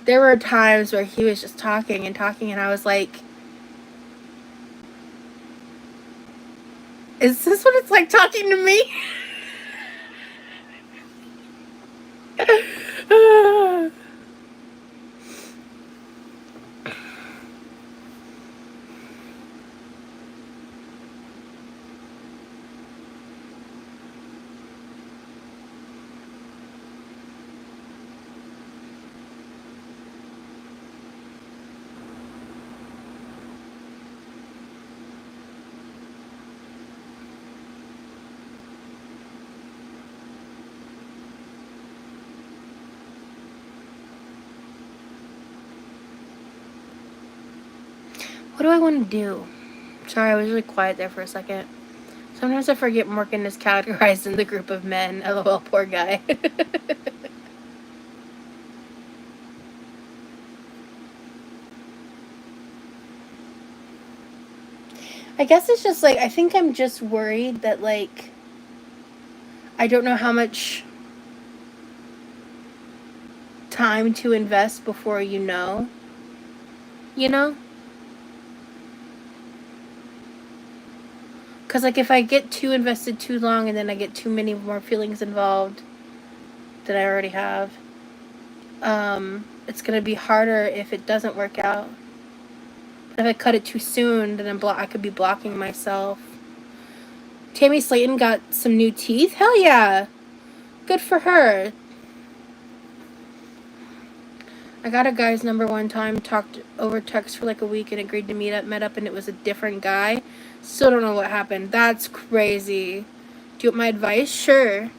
there were times where he was just talking and talking, and I was like, is this what it's like talking to me? What do I want to do? Sorry, I was really quiet there for a second. So Sometimes I forget Morgan is categorized in the group of men. LOL, poor guy. I guess it's just like, I think I'm just worried that, like, I don't know how much time to invest before you know? You know? Because, like, if I get too invested too long and then I get too many more feelings involved that I already have, it's going to be harder if it doesn't work out. But if I cut it too soon, then I could be blocking myself. Tammy Slayton got some new teeth? Hell yeah! Good for her. I got a guy's number one time, talked over text for like a week and agreed to met up, and it was a different guy. Still don't know what happened. That's crazy. Do you want my advice? Sure.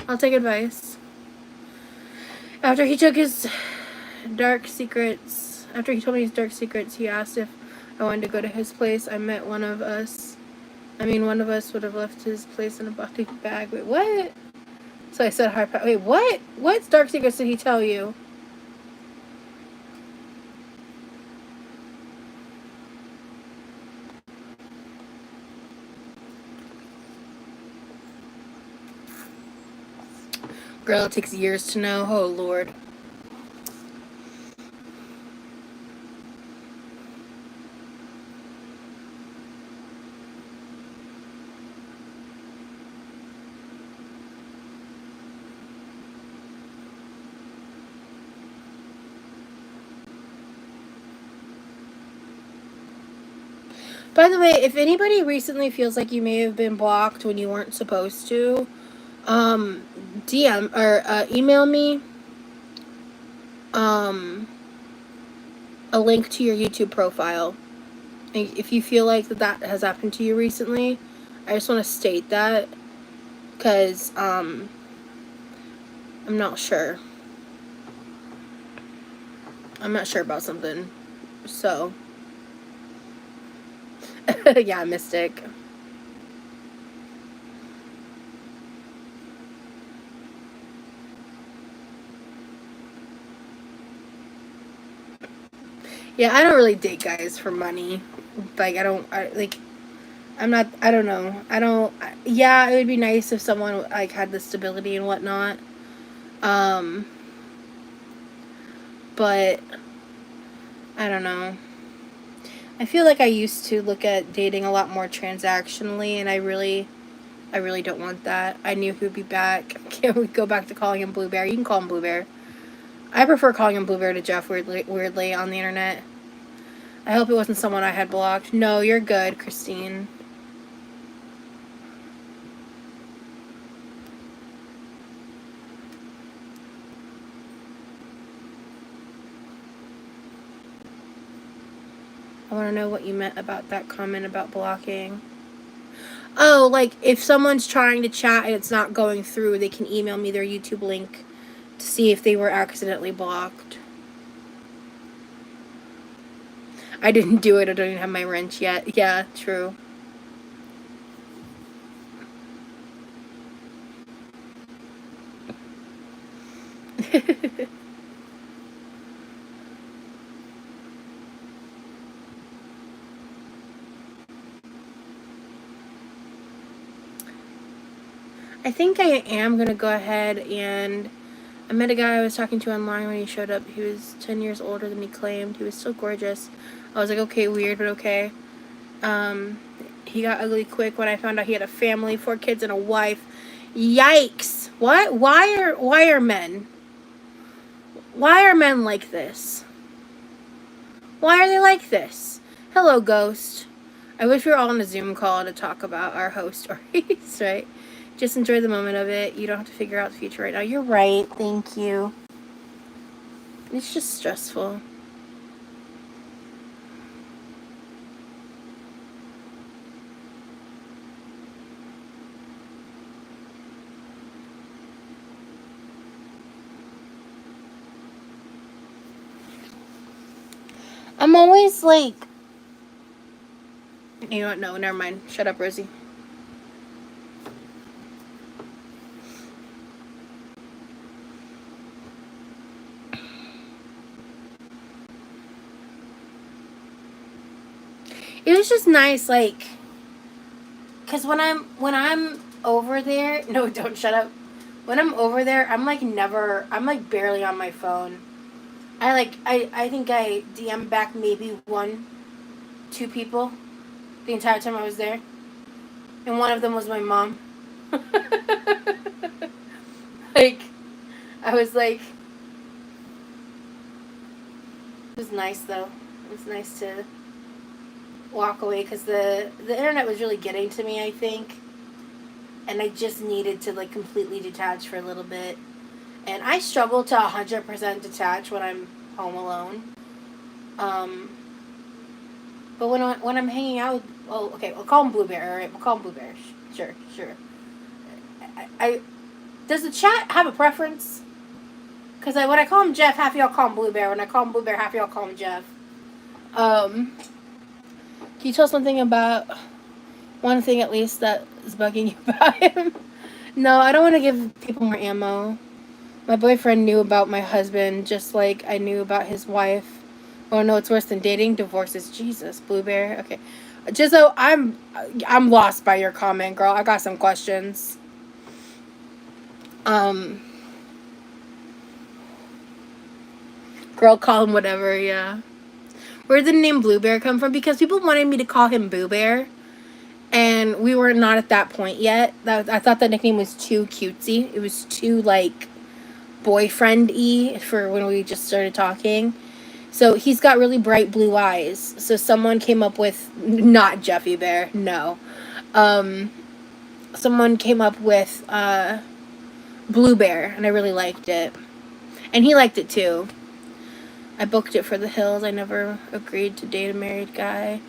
I'll take advice. After he told me his dark secrets, he asked if I wanted to go to his place. One of us would have left his place in a body bag. Wait, what? So I said, wait, what? What dark secrets did he tell you? Girl, it takes years to know. Oh, Lord. By the way, if anybody recently feels like you may have been blocked when you weren't supposed to, DM or email me a link to your YouTube profile. And if you feel like that has happened to you recently, I just want to state that because I'm not sure. I'm not sure about something. So yeah, Mystic. Yeah, I don't really date guys for money. Like, I don't know. Yeah, it would be nice if someone, like, had the stability and whatnot. But, I don't know. I feel like I used to look at dating a lot more transactionally, and I really don't want that. I knew he would be back. Can't we go back to calling him Blue Bear? You can call him Blue Bear. I prefer calling him Blue Bear to Jeff weirdly on the internet. I hope it wasn't someone I had blocked. No, you're good, Christine. I want to know what you meant about that comment about blocking. Oh, like, if someone's trying to chat and it's not going through, they can email me their YouTube link to see if they were accidentally blocked. I didn't do it. I don't even have my wrench yet. Yeah, true. I think I am going to go ahead and... I met a guy I was talking to online when he showed up. He was 10 years older than he claimed. He was still gorgeous. I was like, okay, weird, but okay. He got ugly quick when I found out he had a family, 4 kids, and a wife. Yikes! What? Why are men? Why are men like this? Why are they like this? Hello, Ghost. I wish we were all on a Zoom call to talk about our host stories, right? Just enjoy the moment of it. You don't have to figure out the future right now. You're right. Thank you. It's just stressful. I'm always like... You know what? No, never mind. Shut up, Rosie. it was just nice, like, because when I'm over there, no, don't shut up. When I'm over there, I'm like barely on my phone. I think I DM back maybe 2 people the entire time I was there, and one of them was my mom. Like, I was like, it was nice though. It was nice to walk away because the internet was really getting to me, I think, and I just needed to like completely detach for a little bit. And I struggle to 100% detach when I'm home alone. But when I'm hanging out with, well, okay, we'll call him Blueberry, all right? We'll call him Blueberry. Sure. I does the chat have a preference? Because when I call him Jeff, half of y'all call him Blueberry. When I call him Blueberry, half of y'all call him Jeff. Can you tell us something about one thing at least that is bugging you about him? No, I don't want to give people more ammo. My boyfriend knew about my husband just like I knew about his wife. Oh no, it's worse than dating. Divorces. Jesus, Blueberry. Okay. Just so I'm lost by your comment, girl. I got some questions. Girl, call him whatever, yeah. Where did the name Blue Bear come from? Because people wanted me to call him Boo Bear, and we were not at that point yet. I thought that nickname was too cutesy. It was too, like, boyfriend-y for when we just started talking. So he's got really bright blue eyes. So someone came up with, not Jeffy Bear, no. Someone came up with Blue Bear, and I really liked it. And he liked it too. I booked it for the hills. I never agreed to date a married guy.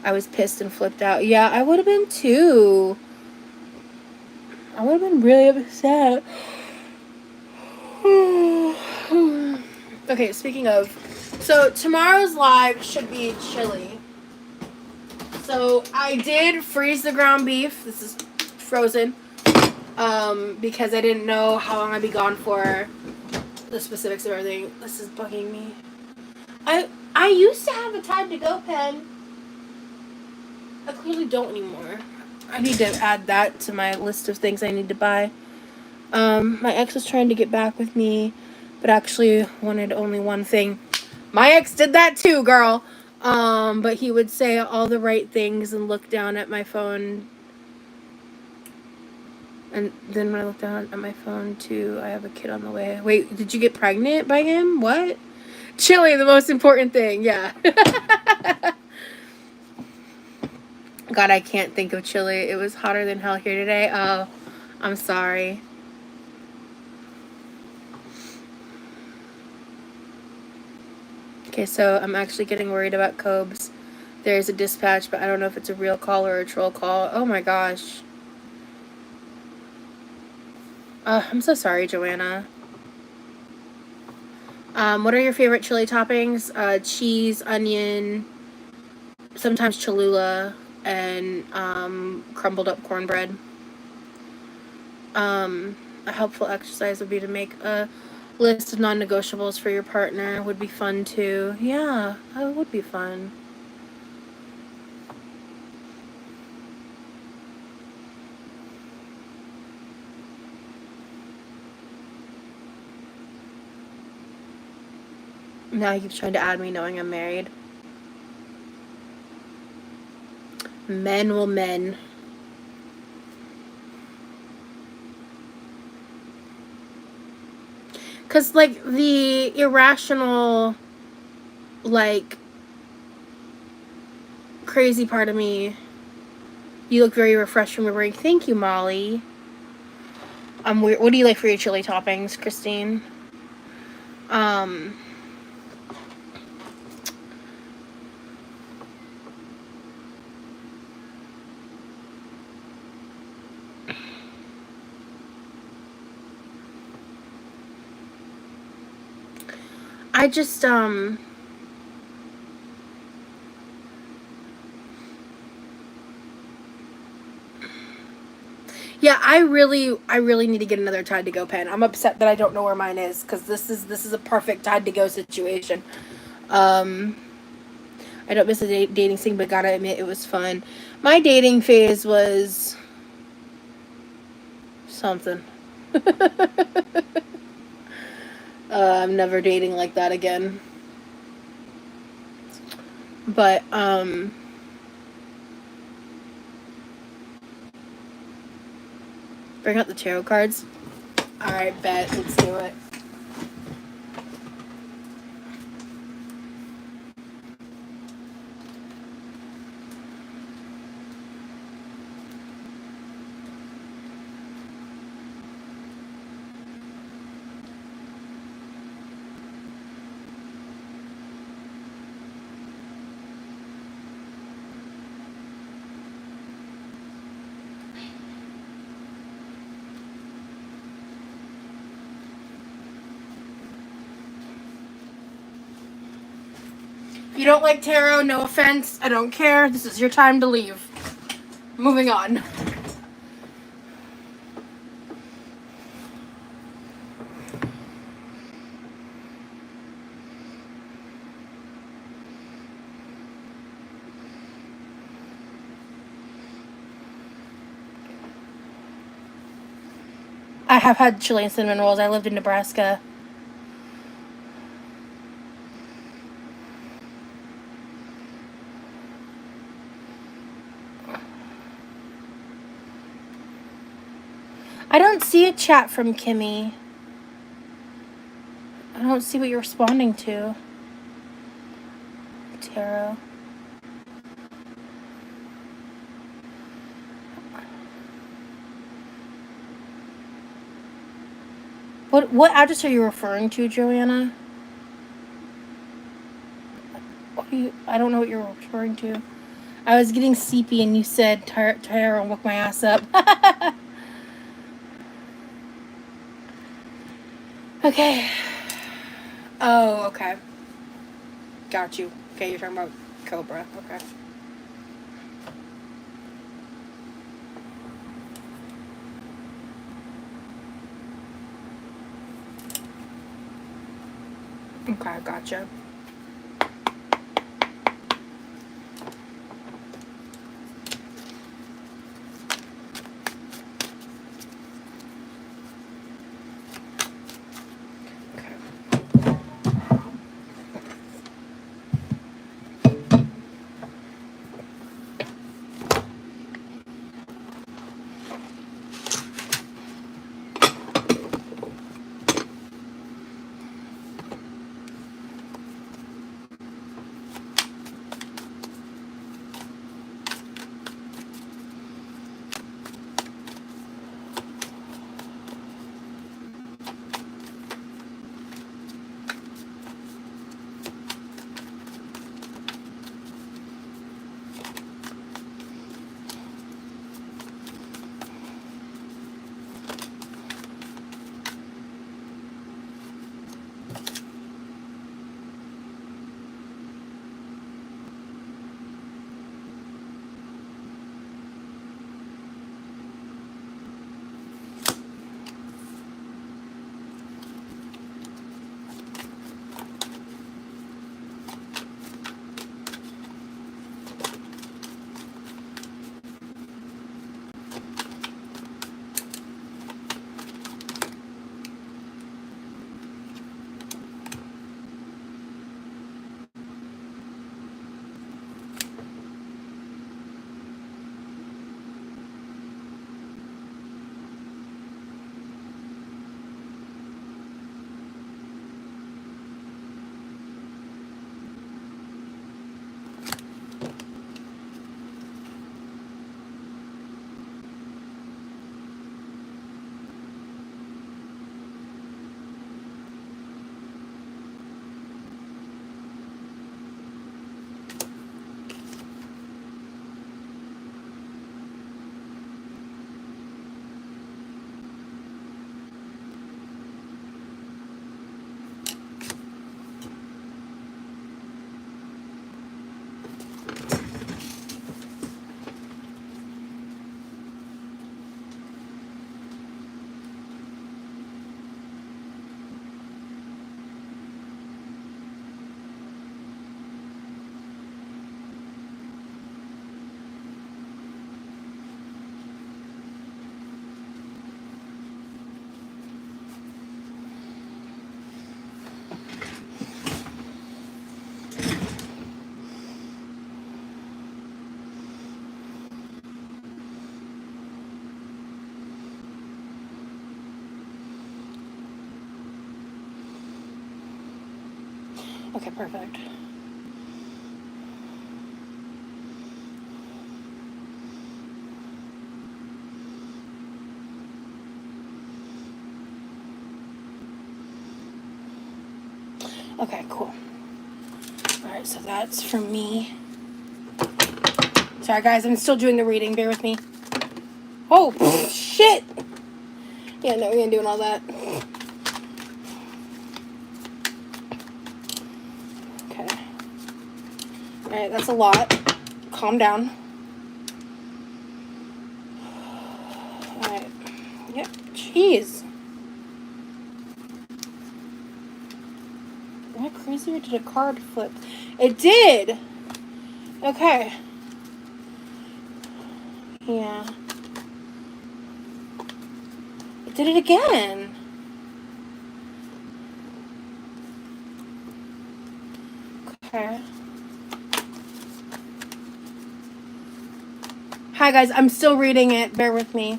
I was pissed and flipped out. Yeah, I would have been too. I would have been really upset. Okay, speaking of, so tomorrow's live should be chilly. So I did freeze the ground beef. This is frozen. Because I didn't know how long I'd be gone for, the specifics of everything. This is bugging me. I used to have a time to go pen. I clearly don't anymore. I need to add that to my list of things I need to buy. My ex was trying to get back with me, but actually wanted only one thing. My ex did that too, girl. But he would say all the right things and look down at my phone. And then when I look down at my phone too, I have a kid on the way. Wait, did you get pregnant by him? What? Chili, the most important thing. Yeah. God, I can't think of chili. It was hotter than hell here today. Oh, I'm sorry. Okay, so I'm actually getting worried about Cobes. There's a dispatch, but I don't know if it's a real call or a troll call. Oh my gosh. I'm so sorry, Joanna. What are your favorite chili toppings? Cheese, onion, sometimes Cholula, and crumbled up cornbread. A helpful exercise would be to make a list of non-negotiables for your partner. Would be fun too. Yeah, that would be fun. Now he keeps trying to add me knowing I'm married. Men will men. Because, like, the irrational, like, crazy part of me, you look very refreshed from your break. Thank you, Molly. What do you like for your chili toppings, Christine? I just, yeah, I really need to get another Tide to Go pen. I'm upset that I don't know where mine is, because this is a perfect Tide to Go situation. I don't miss the dating scene, but gotta admit it was fun. My dating phase was something. I'm never dating like that again. But bring out the tarot cards. All right, bet. Let's do it. If you don't like tarot, no offense. I don't care. This is your time to leave. Moving on. I have had chili and cinnamon rolls. I lived in Nebraska. I don't see a chat from Kimmy. I don't see what you're responding to. Tarot. What address are you referring to, Joanna? I don't know what you're referring to. I was getting sleepy and you said tarot and woke my ass up. Okay. Oh, okay. Got you. Okay, you're talking about Cobra. Okay. Okay, gotcha. Okay, perfect. Okay, cool. Alright, so that's for me. Sorry, guys, I'm still doing the reading. Bear with me. Oh, shit! Yeah, no, we ain't doing all that. Okay. Alright, that's a lot. Calm down. Alright. Yep. Jeez. Am I crazy or did a card flip? It did! Okay. Yeah. It did it again. Okay. Hi, guys. I'm still reading it. Bear with me.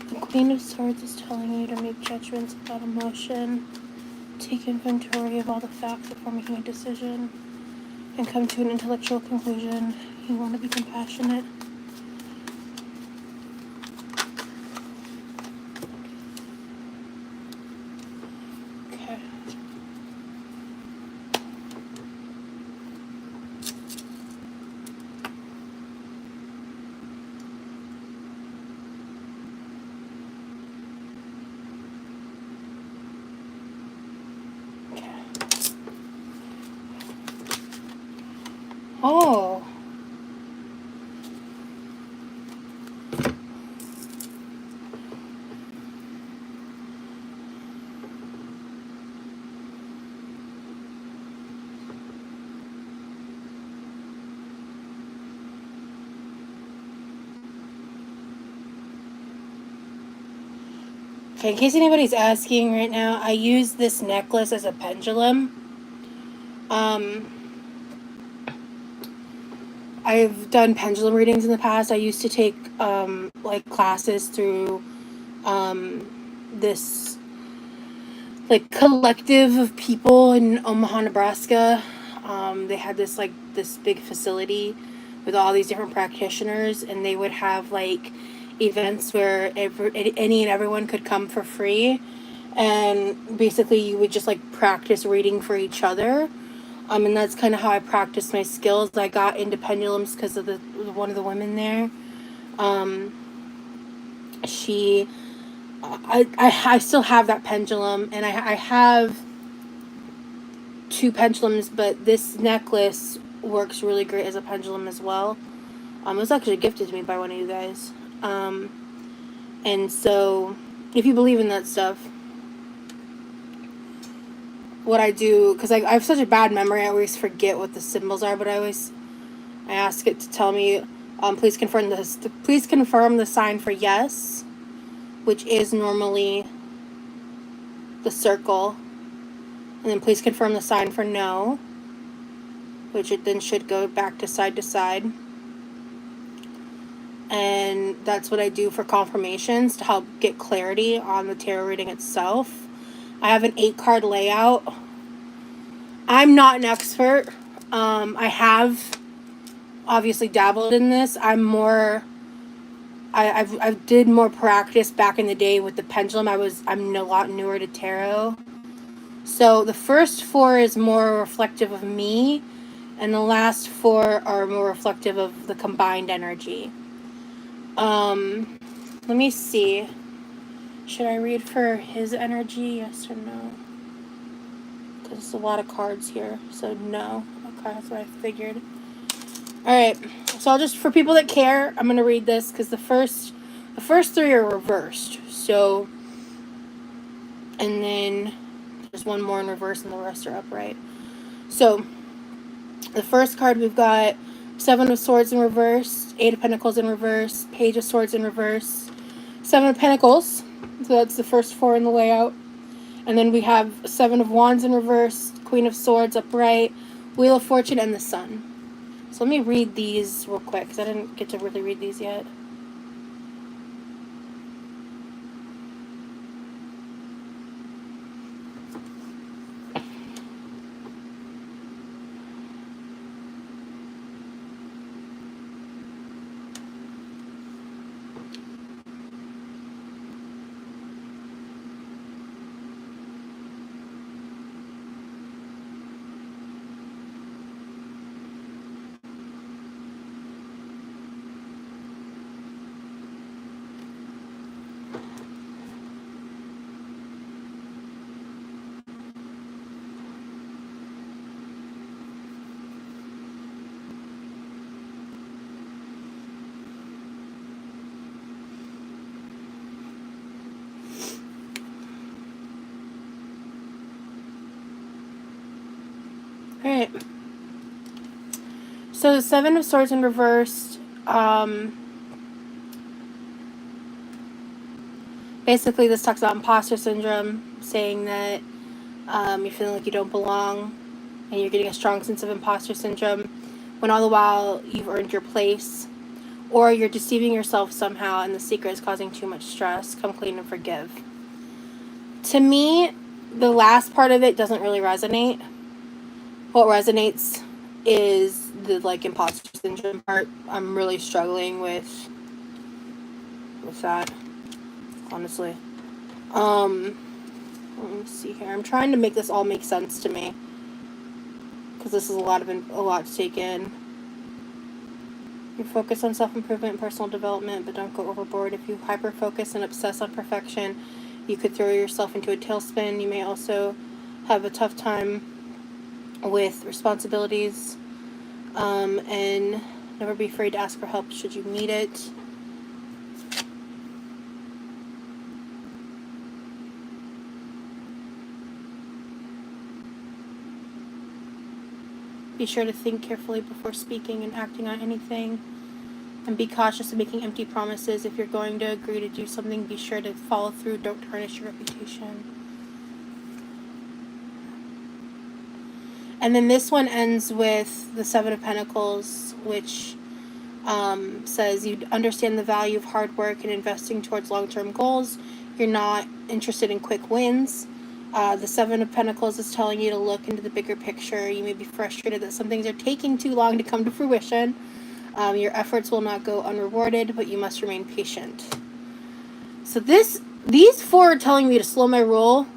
The Queen of Swords is telling you to make judgments without emotion. Take inventory of all the facts before making a decision and come to an intellectual conclusion. You want to be compassionate. Okay. Oh. Okay, in case anybody's asking right now, I use this necklace as a pendulum. I've done pendulum readings in the past. I used to take like classes through this like collective of people in Omaha, Nebraska. They had this big facility with all these different practitioners, and they would have like events where any and everyone could come for free, and basically you would just like practice reading for each other. And that's kind of how I practiced my skills. I got into pendulums because of one of the women there. I still have that pendulum, and I have two pendulums, but this necklace works really great as a pendulum as well. It was actually gifted to me by one of you guys. And so, if you believe in that stuff, what I do, because I have such a bad memory, I always forget what the symbols are, but I ask it to tell me, please confirm the sign for yes, which is normally the circle, and then please confirm the sign for no, which it then should go back to side. And that's what I do for confirmations to help get clarity on the tarot reading itself. I have an 8-card layout. I'm not an expert. I have obviously dabbled in this. I've did more practice back in the day with the pendulum. I'm a lot newer to tarot. So the first 4 is more reflective of me, and the last 4 are more reflective of the combined energy. Let me see. Should I read for his energy? Yes or no? Because there's a lot of cards here. So no. Okay, that's what I figured. Alright. So I'll just, for people that care, I'm going to read this because the first 3 are reversed. So And then there's one more in reverse and the rest are upright. So the first card we've got Seven of Swords in reverse, Eight of Pentacles in reverse, Page of Swords in reverse, Seven of Pentacles. So that's the first four in the layout. And then we have Seven of Wands in reverse, Queen of Swords upright, Wheel of Fortune, and the Sun. So let me read these real quick because I didn't get to really read these yet. Alright. So the Seven of Swords in reverse, basically this talks about imposter syndrome, saying that you're feeling like you don't belong and you're getting a strong sense of imposter syndrome when all the while you've earned your place, or you're deceiving yourself somehow and the secret is causing too much stress. Come clean and forgive. To me, the last part of it doesn't really resonate. What resonates is the imposter syndrome part. I'm really struggling with that, honestly. Let me see here. I'm trying to make this all make sense to me because this is a lot to take in. You focus on self-improvement and personal development, but don't go overboard. If you hyper-focus and obsess on perfection, you could throw yourself into a tailspin. You may also have a tough time with responsibilities, and never be afraid to ask for help should you need it. Be sure to think carefully before speaking and acting on anything. And be cautious of making empty promises. If you're going to agree to do something, be sure to follow through. Don't tarnish your reputation. And then this one ends with the Seven of Pentacles, which says you understand the value of hard work and investing towards long-term goals. You're not interested in quick wins. The Seven of Pentacles is telling you to look into the bigger picture. You may be frustrated that some things are taking too long to come to fruition. Your efforts will not go unrewarded, but you must remain patient. So these four are telling me to slow my roll.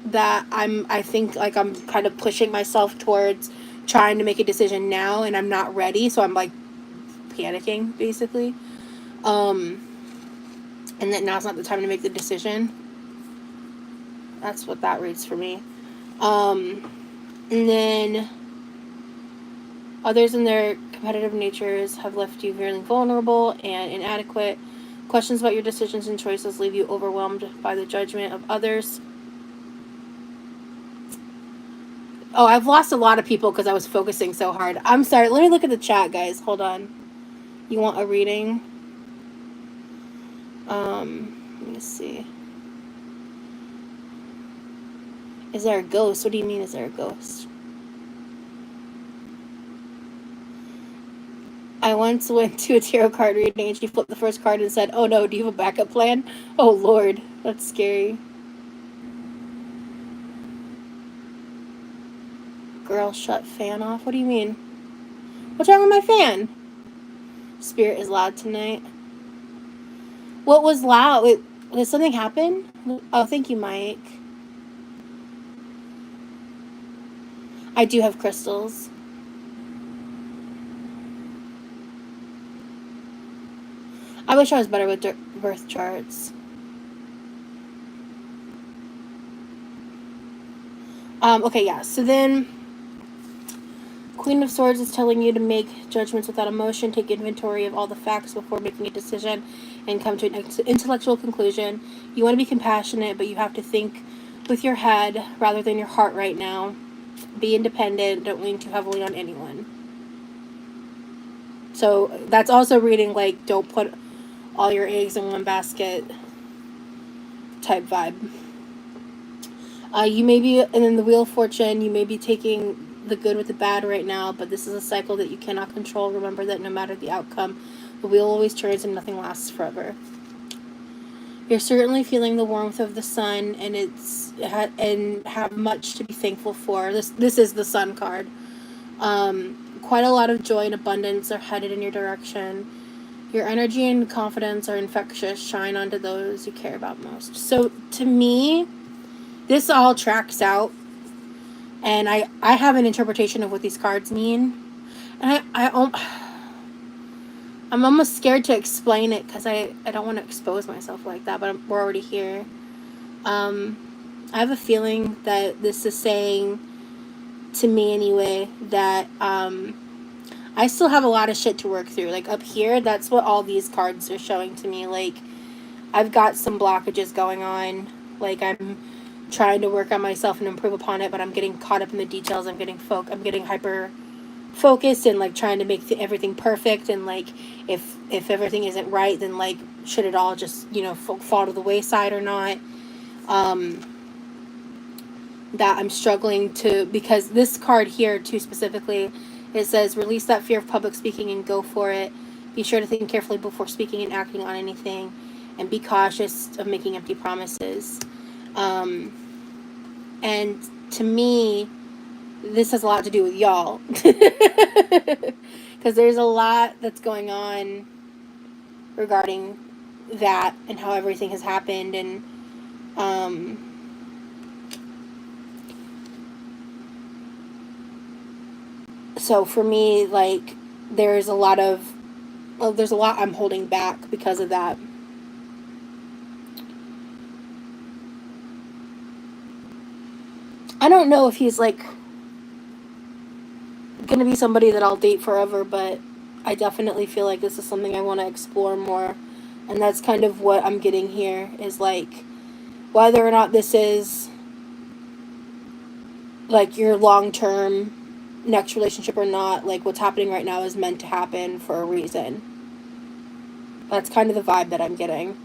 That I think I'm kind of pushing myself towards trying to make a decision now, and I'm not ready, so I'm panicking basically. And that now's not the time to make the decision. That's what that reads for me. And then others in their competitive natures have left you very vulnerable and inadequate. Questions about your decisions and choices leave you overwhelmed by the judgment of others. Oh, I've lost a lot of people because I was focusing so hard. I'm sorry. Let me look at the chat, guys. Hold on. You want a reading? Let me see. Is there a ghost? What do you mean, is there a ghost? I once went to a tarot card reading and she flipped the first card and said, "Oh no, do you have a backup plan?" Oh Lord, that's scary. Girl, shut fan off. What do you mean? What's wrong with my fan? Spirit is loud tonight. What was loud? Wait, did something happen? Oh, thank you, Mike. I do have crystals. I wish I was better with birth charts. Okay, yeah. So then, Queen of Swords is telling you to make judgments without emotion. Take inventory of all the facts before making a decision. and come to an intellectual conclusion. You want to be compassionate, but you have to think with your head rather than your heart right now. Be independent. Don't lean too heavily on anyone. So that's also reading like don't put all your eggs in one basket type vibe. You may be, and then the Wheel of Fortune, you may be taking the good with the bad right now, but this is a cycle that you cannot control. Remember that no matter the outcome, the wheel always turns and nothing lasts forever. You're certainly feeling the warmth of the sun, and and have much to be thankful for. This is the Sun card. Quite a lot of joy and abundance are headed in your direction. Your energy and confidence are infectious. Shine onto those you care about most. So to me, this all tracks out, and I have an interpretation of what these cards mean, and I'm almost scared to explain it because I don't want to expose myself like that, but we're already here. I have a feeling that this is saying, to me anyway, that I still have a lot of shit to work through. Like up here, that's what all these cards are showing to me. Like I've got some blockages going on. Like I'm trying to work on myself and improve upon it, but I'm getting caught up in the details. I'm getting hyper focused and like trying to make everything perfect, and like if everything isn't right, then like should it all just fall to the wayside or not. That I'm struggling to, because this card here too specifically, it says release that fear of public speaking and go for it. Be sure to think carefully before speaking and acting on anything, and be cautious of making empty promises. And to me, this has a lot to do with y'all. Because there's a lot that's going on regarding that and how everything has happened. And so for me, like, there's a lot I'm holding back because of that. I don't know if he's like gonna be somebody that I'll date forever, but I definitely feel like this is something I want to explore more, and that's kind of what I'm getting here, is like whether or not this is like your long-term next relationship or not, like what's happening right now is meant to happen for a reason. That's kind of the vibe that I'm getting.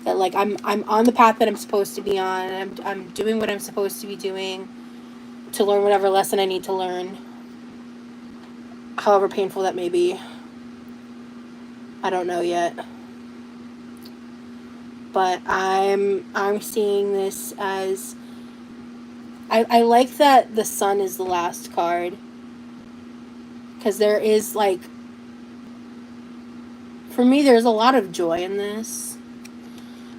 That like I'm on the path that I'm supposed to be on, and I'm doing what I'm supposed to be doing to learn whatever lesson I need to learn, however painful that may be. I don't know yet. But I'm seeing this as I like that the sun is the last card, because there is like, for me, there's a lot of joy in this.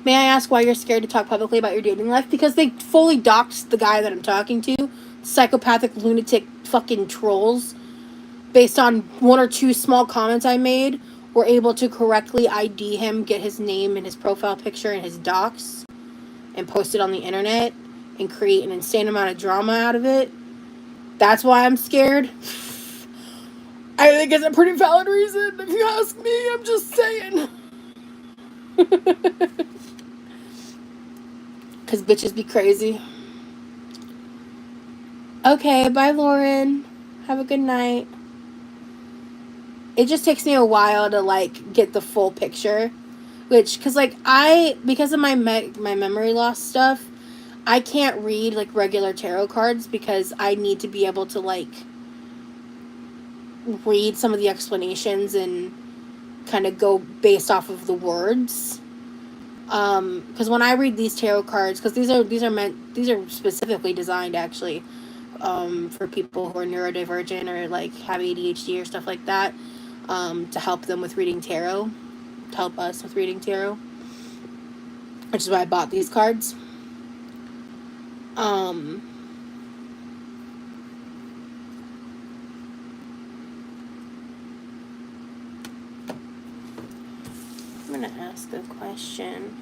May I ask why you're scared to talk publicly about your dating life? Because they fully doxed the guy that I'm talking to. Psychopathic, lunatic, fucking trolls. Based on one or two small comments I made, were able to correctly ID him, get his name and his profile picture and his docs, and post it on the internet, and create an insane amount of drama out of it. That's why I'm scared. I think it's a pretty valid reason, if you ask me. I'm just saying. Because bitches be crazy. Okay, bye, Lauren. Have a good night. It just takes me a while to, like, get the full picture. Which, because, like, because of my memory loss stuff, I can't read, like, regular tarot cards because I need to be able to, like, read some of the explanations and kind of go based off of the words. Because when I read these tarot cards, because these are specifically designed actually for people who are neurodivergent or like have ADHD or stuff like that, to help them with reading tarot, to help us with reading tarot, which is why I bought these cards. I'm gonna ask a question.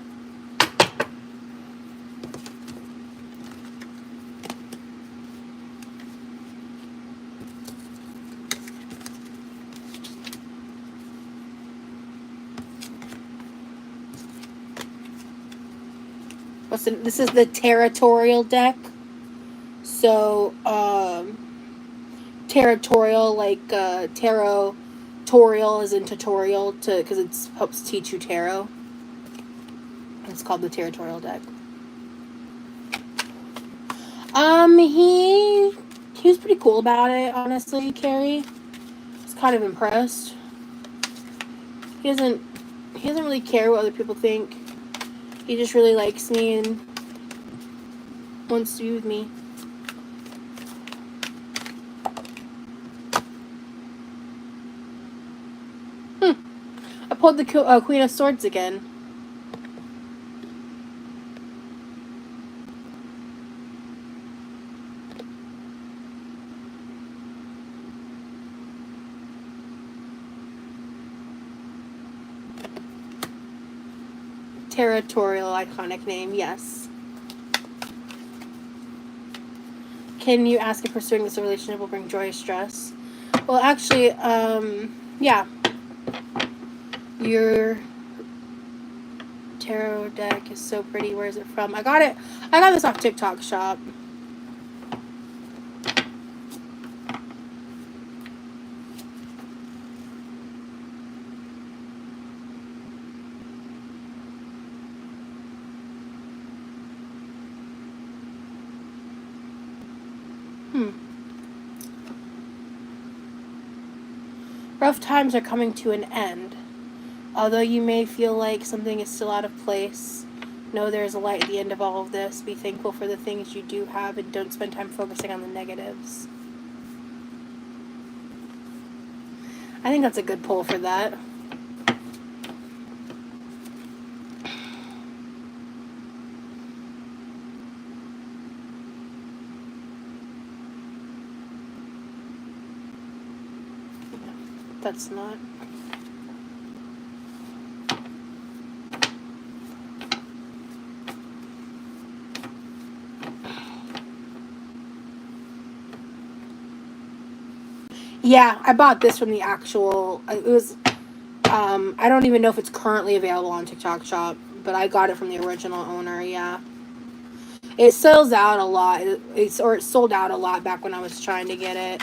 This is the territorial deck. So, territorial, like tarot-torial is in tutorial because it helps teach you tarot. It's called the territorial deck. He was pretty cool about it, honestly, Carrie. I was kind of impressed. He doesn't really care what other people think. He just really likes me and wants to be with me. I pulled the Queen of Swords again. Territorial, iconic name, yes. Can you ask if pursuing this relationship will bring joy or stress? Well, actually, yeah. Your tarot deck is so pretty. Where is it from? I got this off TikTok shop. Rough times are coming to an end. Although you may feel like something is still out of place, know there is a light at the end of all of this. Be thankful for the things you do have and don't spend time focusing on the negatives. I think that's a good pull for that. That's not. Yeah, I bought this from the actual. It was. I don't even know if it's currently available on TikTok Shop, but I got it from the original owner. Yeah. It sells out a lot. It sold out a lot back when I was trying to get it.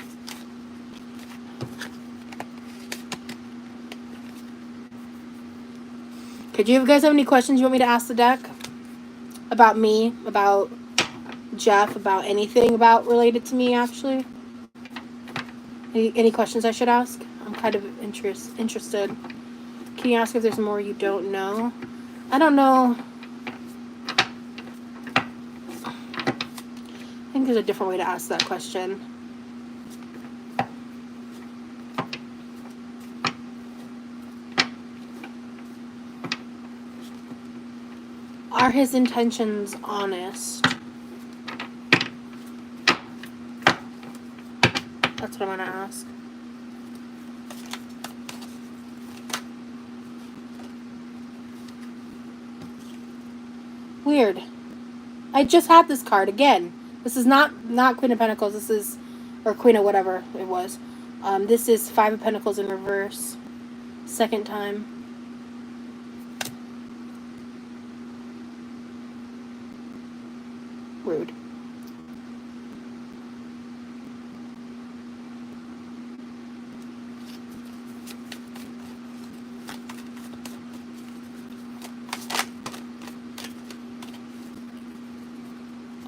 Okay, do you guys have any questions you want me to ask the deck? About me, about Jeff, about anything about related to me, actually? Any questions I should ask? I'm kind of interested. Can you ask if there's more you don't know? I don't know. I think there's a different way to ask that question. Are his intentions honest? That's what I'm going to ask. Weird. I just had this card again. This is not Queen of Pentacles. This is, or Queen of whatever it was. This is Five of Pentacles in reverse. Second time. Rude.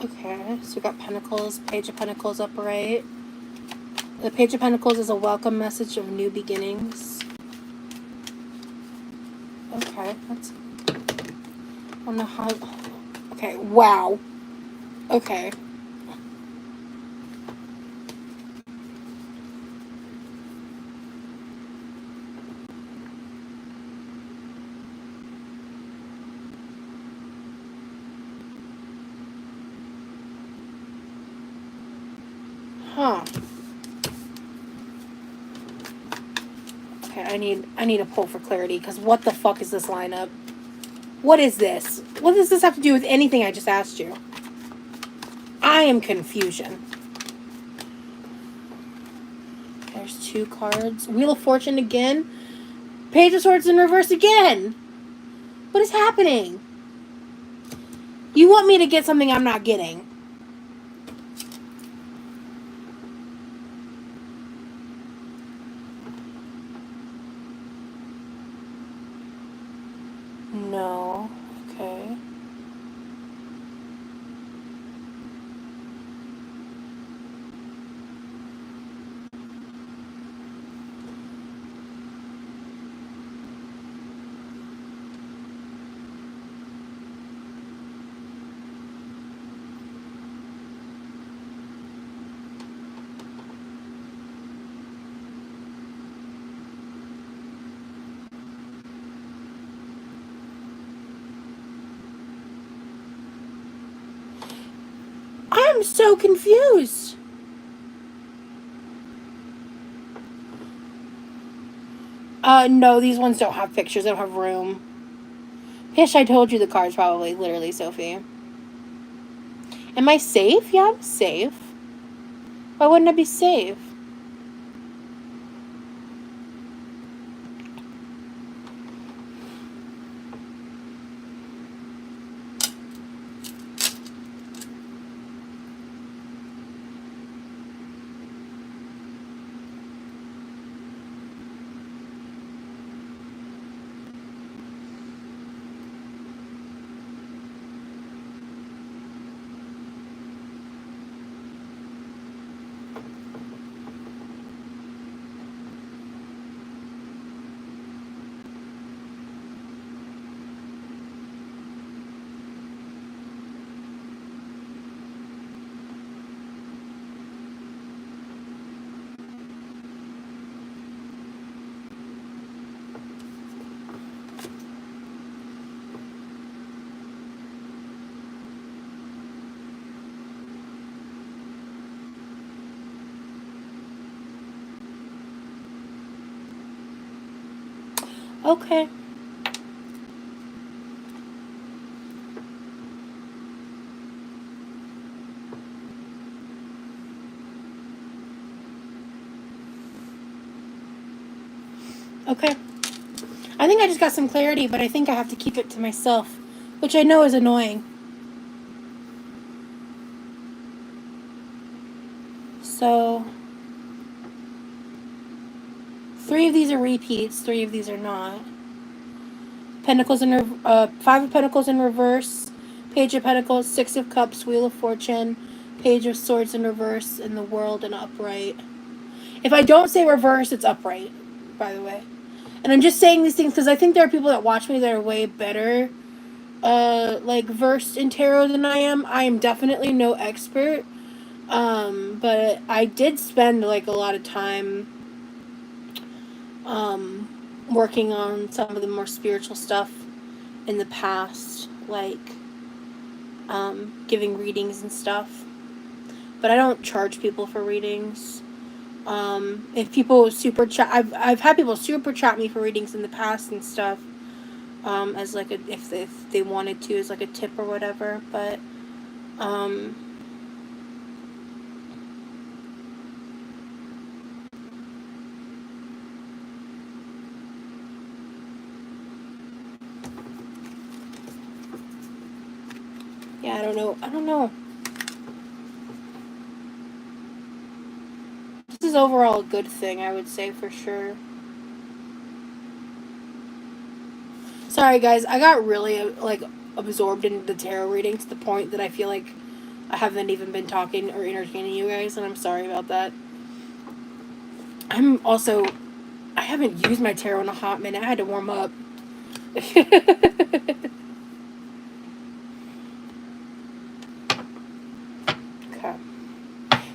Okay, so we got Pentacles, Page of Pentacles upright. The Page of Pentacles is a welcome message of new beginnings. Okay, that's... I don't know how... Okay, wow. Okay. Huh. Okay, I need a pull for clarity, because what the fuck is this lineup? What is this? What does this have to do with anything I just asked you? I am confusion. There's two cards. Wheel of Fortune again. Page of Swords in reverse again. What is happening? You want me to get something I'm not getting. No. Okay. I'm so confused. No, these ones don't have pictures. They don't have room. Pish, I told you the card's probably literally Sophie. Am I safe? Yeah, I'm safe. Why wouldn't I be safe? Okay. Okay. I think I just got some clarity, but I think I have to keep it to myself, which I know is annoying. So, 3 of these are repeats, 3 of these are not. Pentacles in 5 of Pentacles in reverse, Page of Pentacles, 6 of Cups, Wheel of Fortune, Page of Swords in reverse, in the World and upright. If I don't say reverse, it's upright, by the way. And I'm just saying these things because I think there are people that watch me that are way better, like, versed in tarot than I am. I am definitely no expert, but I did spend, like, a lot of time, working on some of the more spiritual stuff in the past, like, giving readings and stuff. But I don't charge people for readings. If people super chat, I've had people super chat me for readings in the past and stuff, as like if they wanted to, as like a tip or whatever. But yeah, I don't know. This is overall a good thing, I would say, for sure. Sorry guys, I got really like absorbed in the tarot reading to the point that I feel like I haven't even been talking or entertaining you guys, and I'm sorry about that. I haven't used my tarot in a hot minute. I had to warm up. Okay.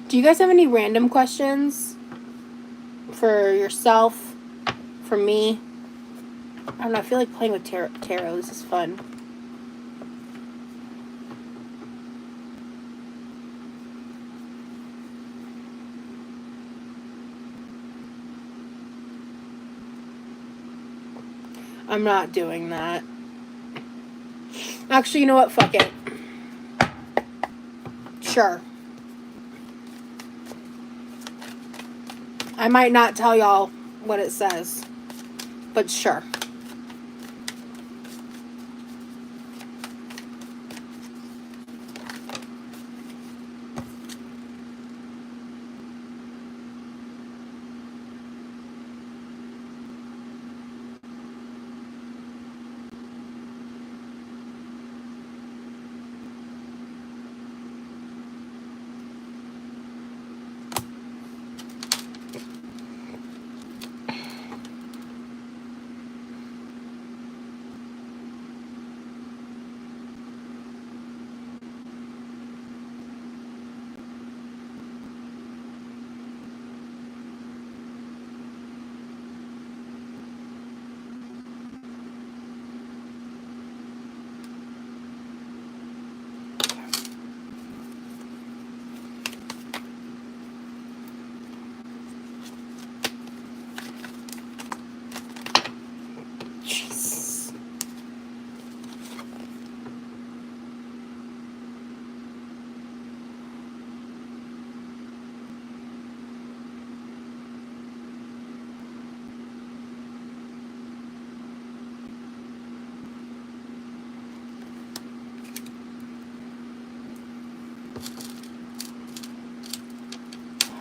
Do you guys have any random questions for yourself, for me? I don't know. I feel like playing with tarot. This is fun. I'm not doing that. Actually, you know what? Fuck it. Sure. I might not tell y'all what it says, but sure.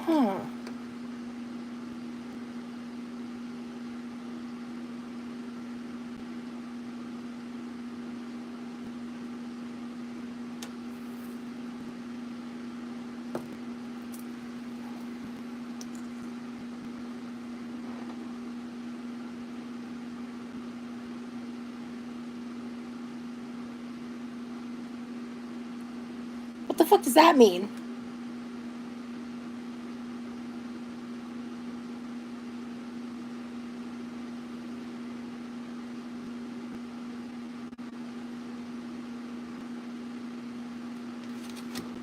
Huh. What the fuck does that mean?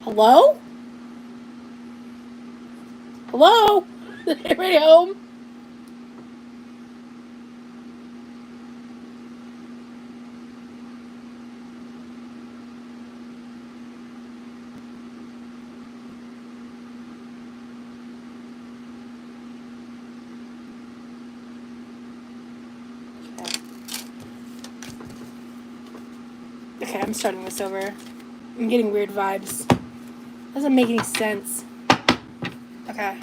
Hello? Hello? Anybody home? Okay, I'm starting this over. I'm getting weird vibes. Doesn't make any sense. Okay.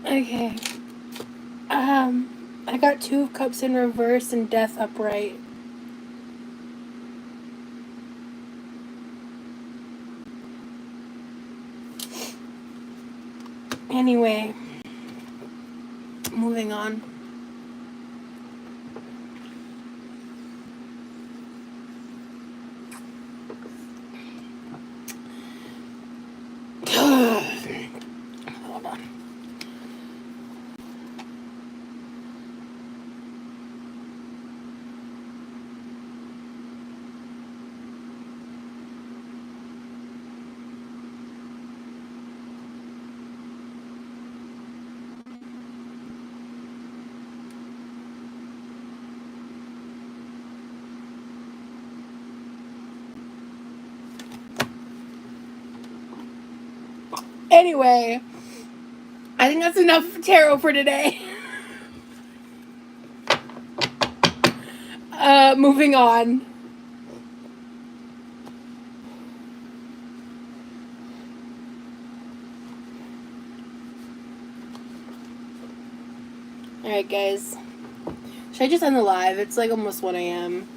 Okay. I got 2 of Cups in reverse and Death upright. Anyway, moving on. Hold on. Anyway, I think that's enough tarot for today. Moving on. Alright, guys. Should I just end the live? It's like almost 1 a.m.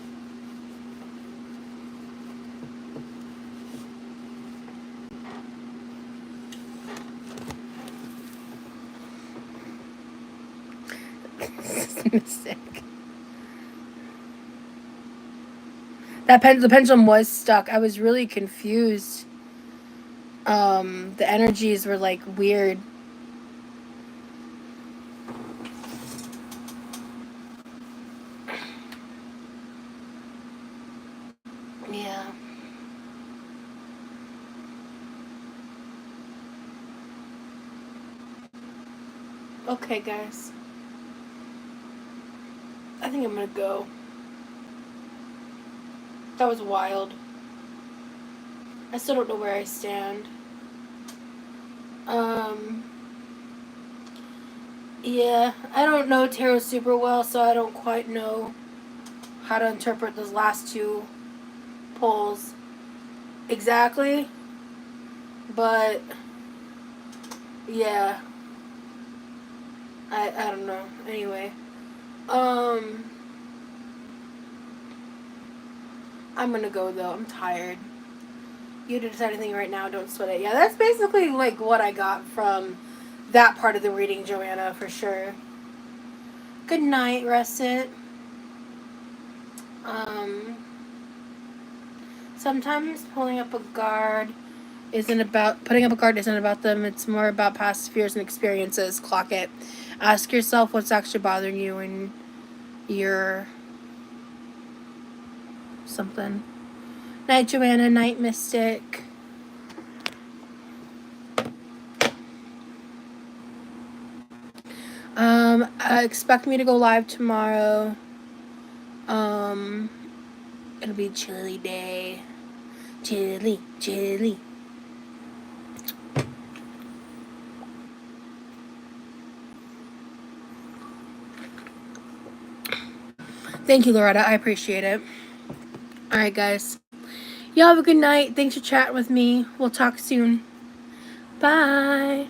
Mistake. The pendulum was stuck. I was really confused. The energies were like weird. Yeah. Okay, guys. I think I'm gonna go. That was wild. I still don't know where I stand. Yeah, I don't know tarot super well, so I don't quite know how to interpret those last 2 pulls exactly. But yeah, I don't know. Anyway, I'm gonna go though. I'm tired. You to decide anything right now. Don't sweat it. Yeah, that's basically like what I got from that part of the reading, Joanna, for sure. Good night, Russet. Sometimes putting up a guard isn't about them. It's more about past fears and experiences. Clock it. Ask yourself what's actually bothering you and your something. Night, Joanna. Night, Mystic. Expect me to go live tomorrow. It'll be a chilly day. Chilly. Thank you, Loretta. I appreciate it. Alright, guys. Y'all have a good night. Thanks for chatting with me. We'll talk soon. Bye.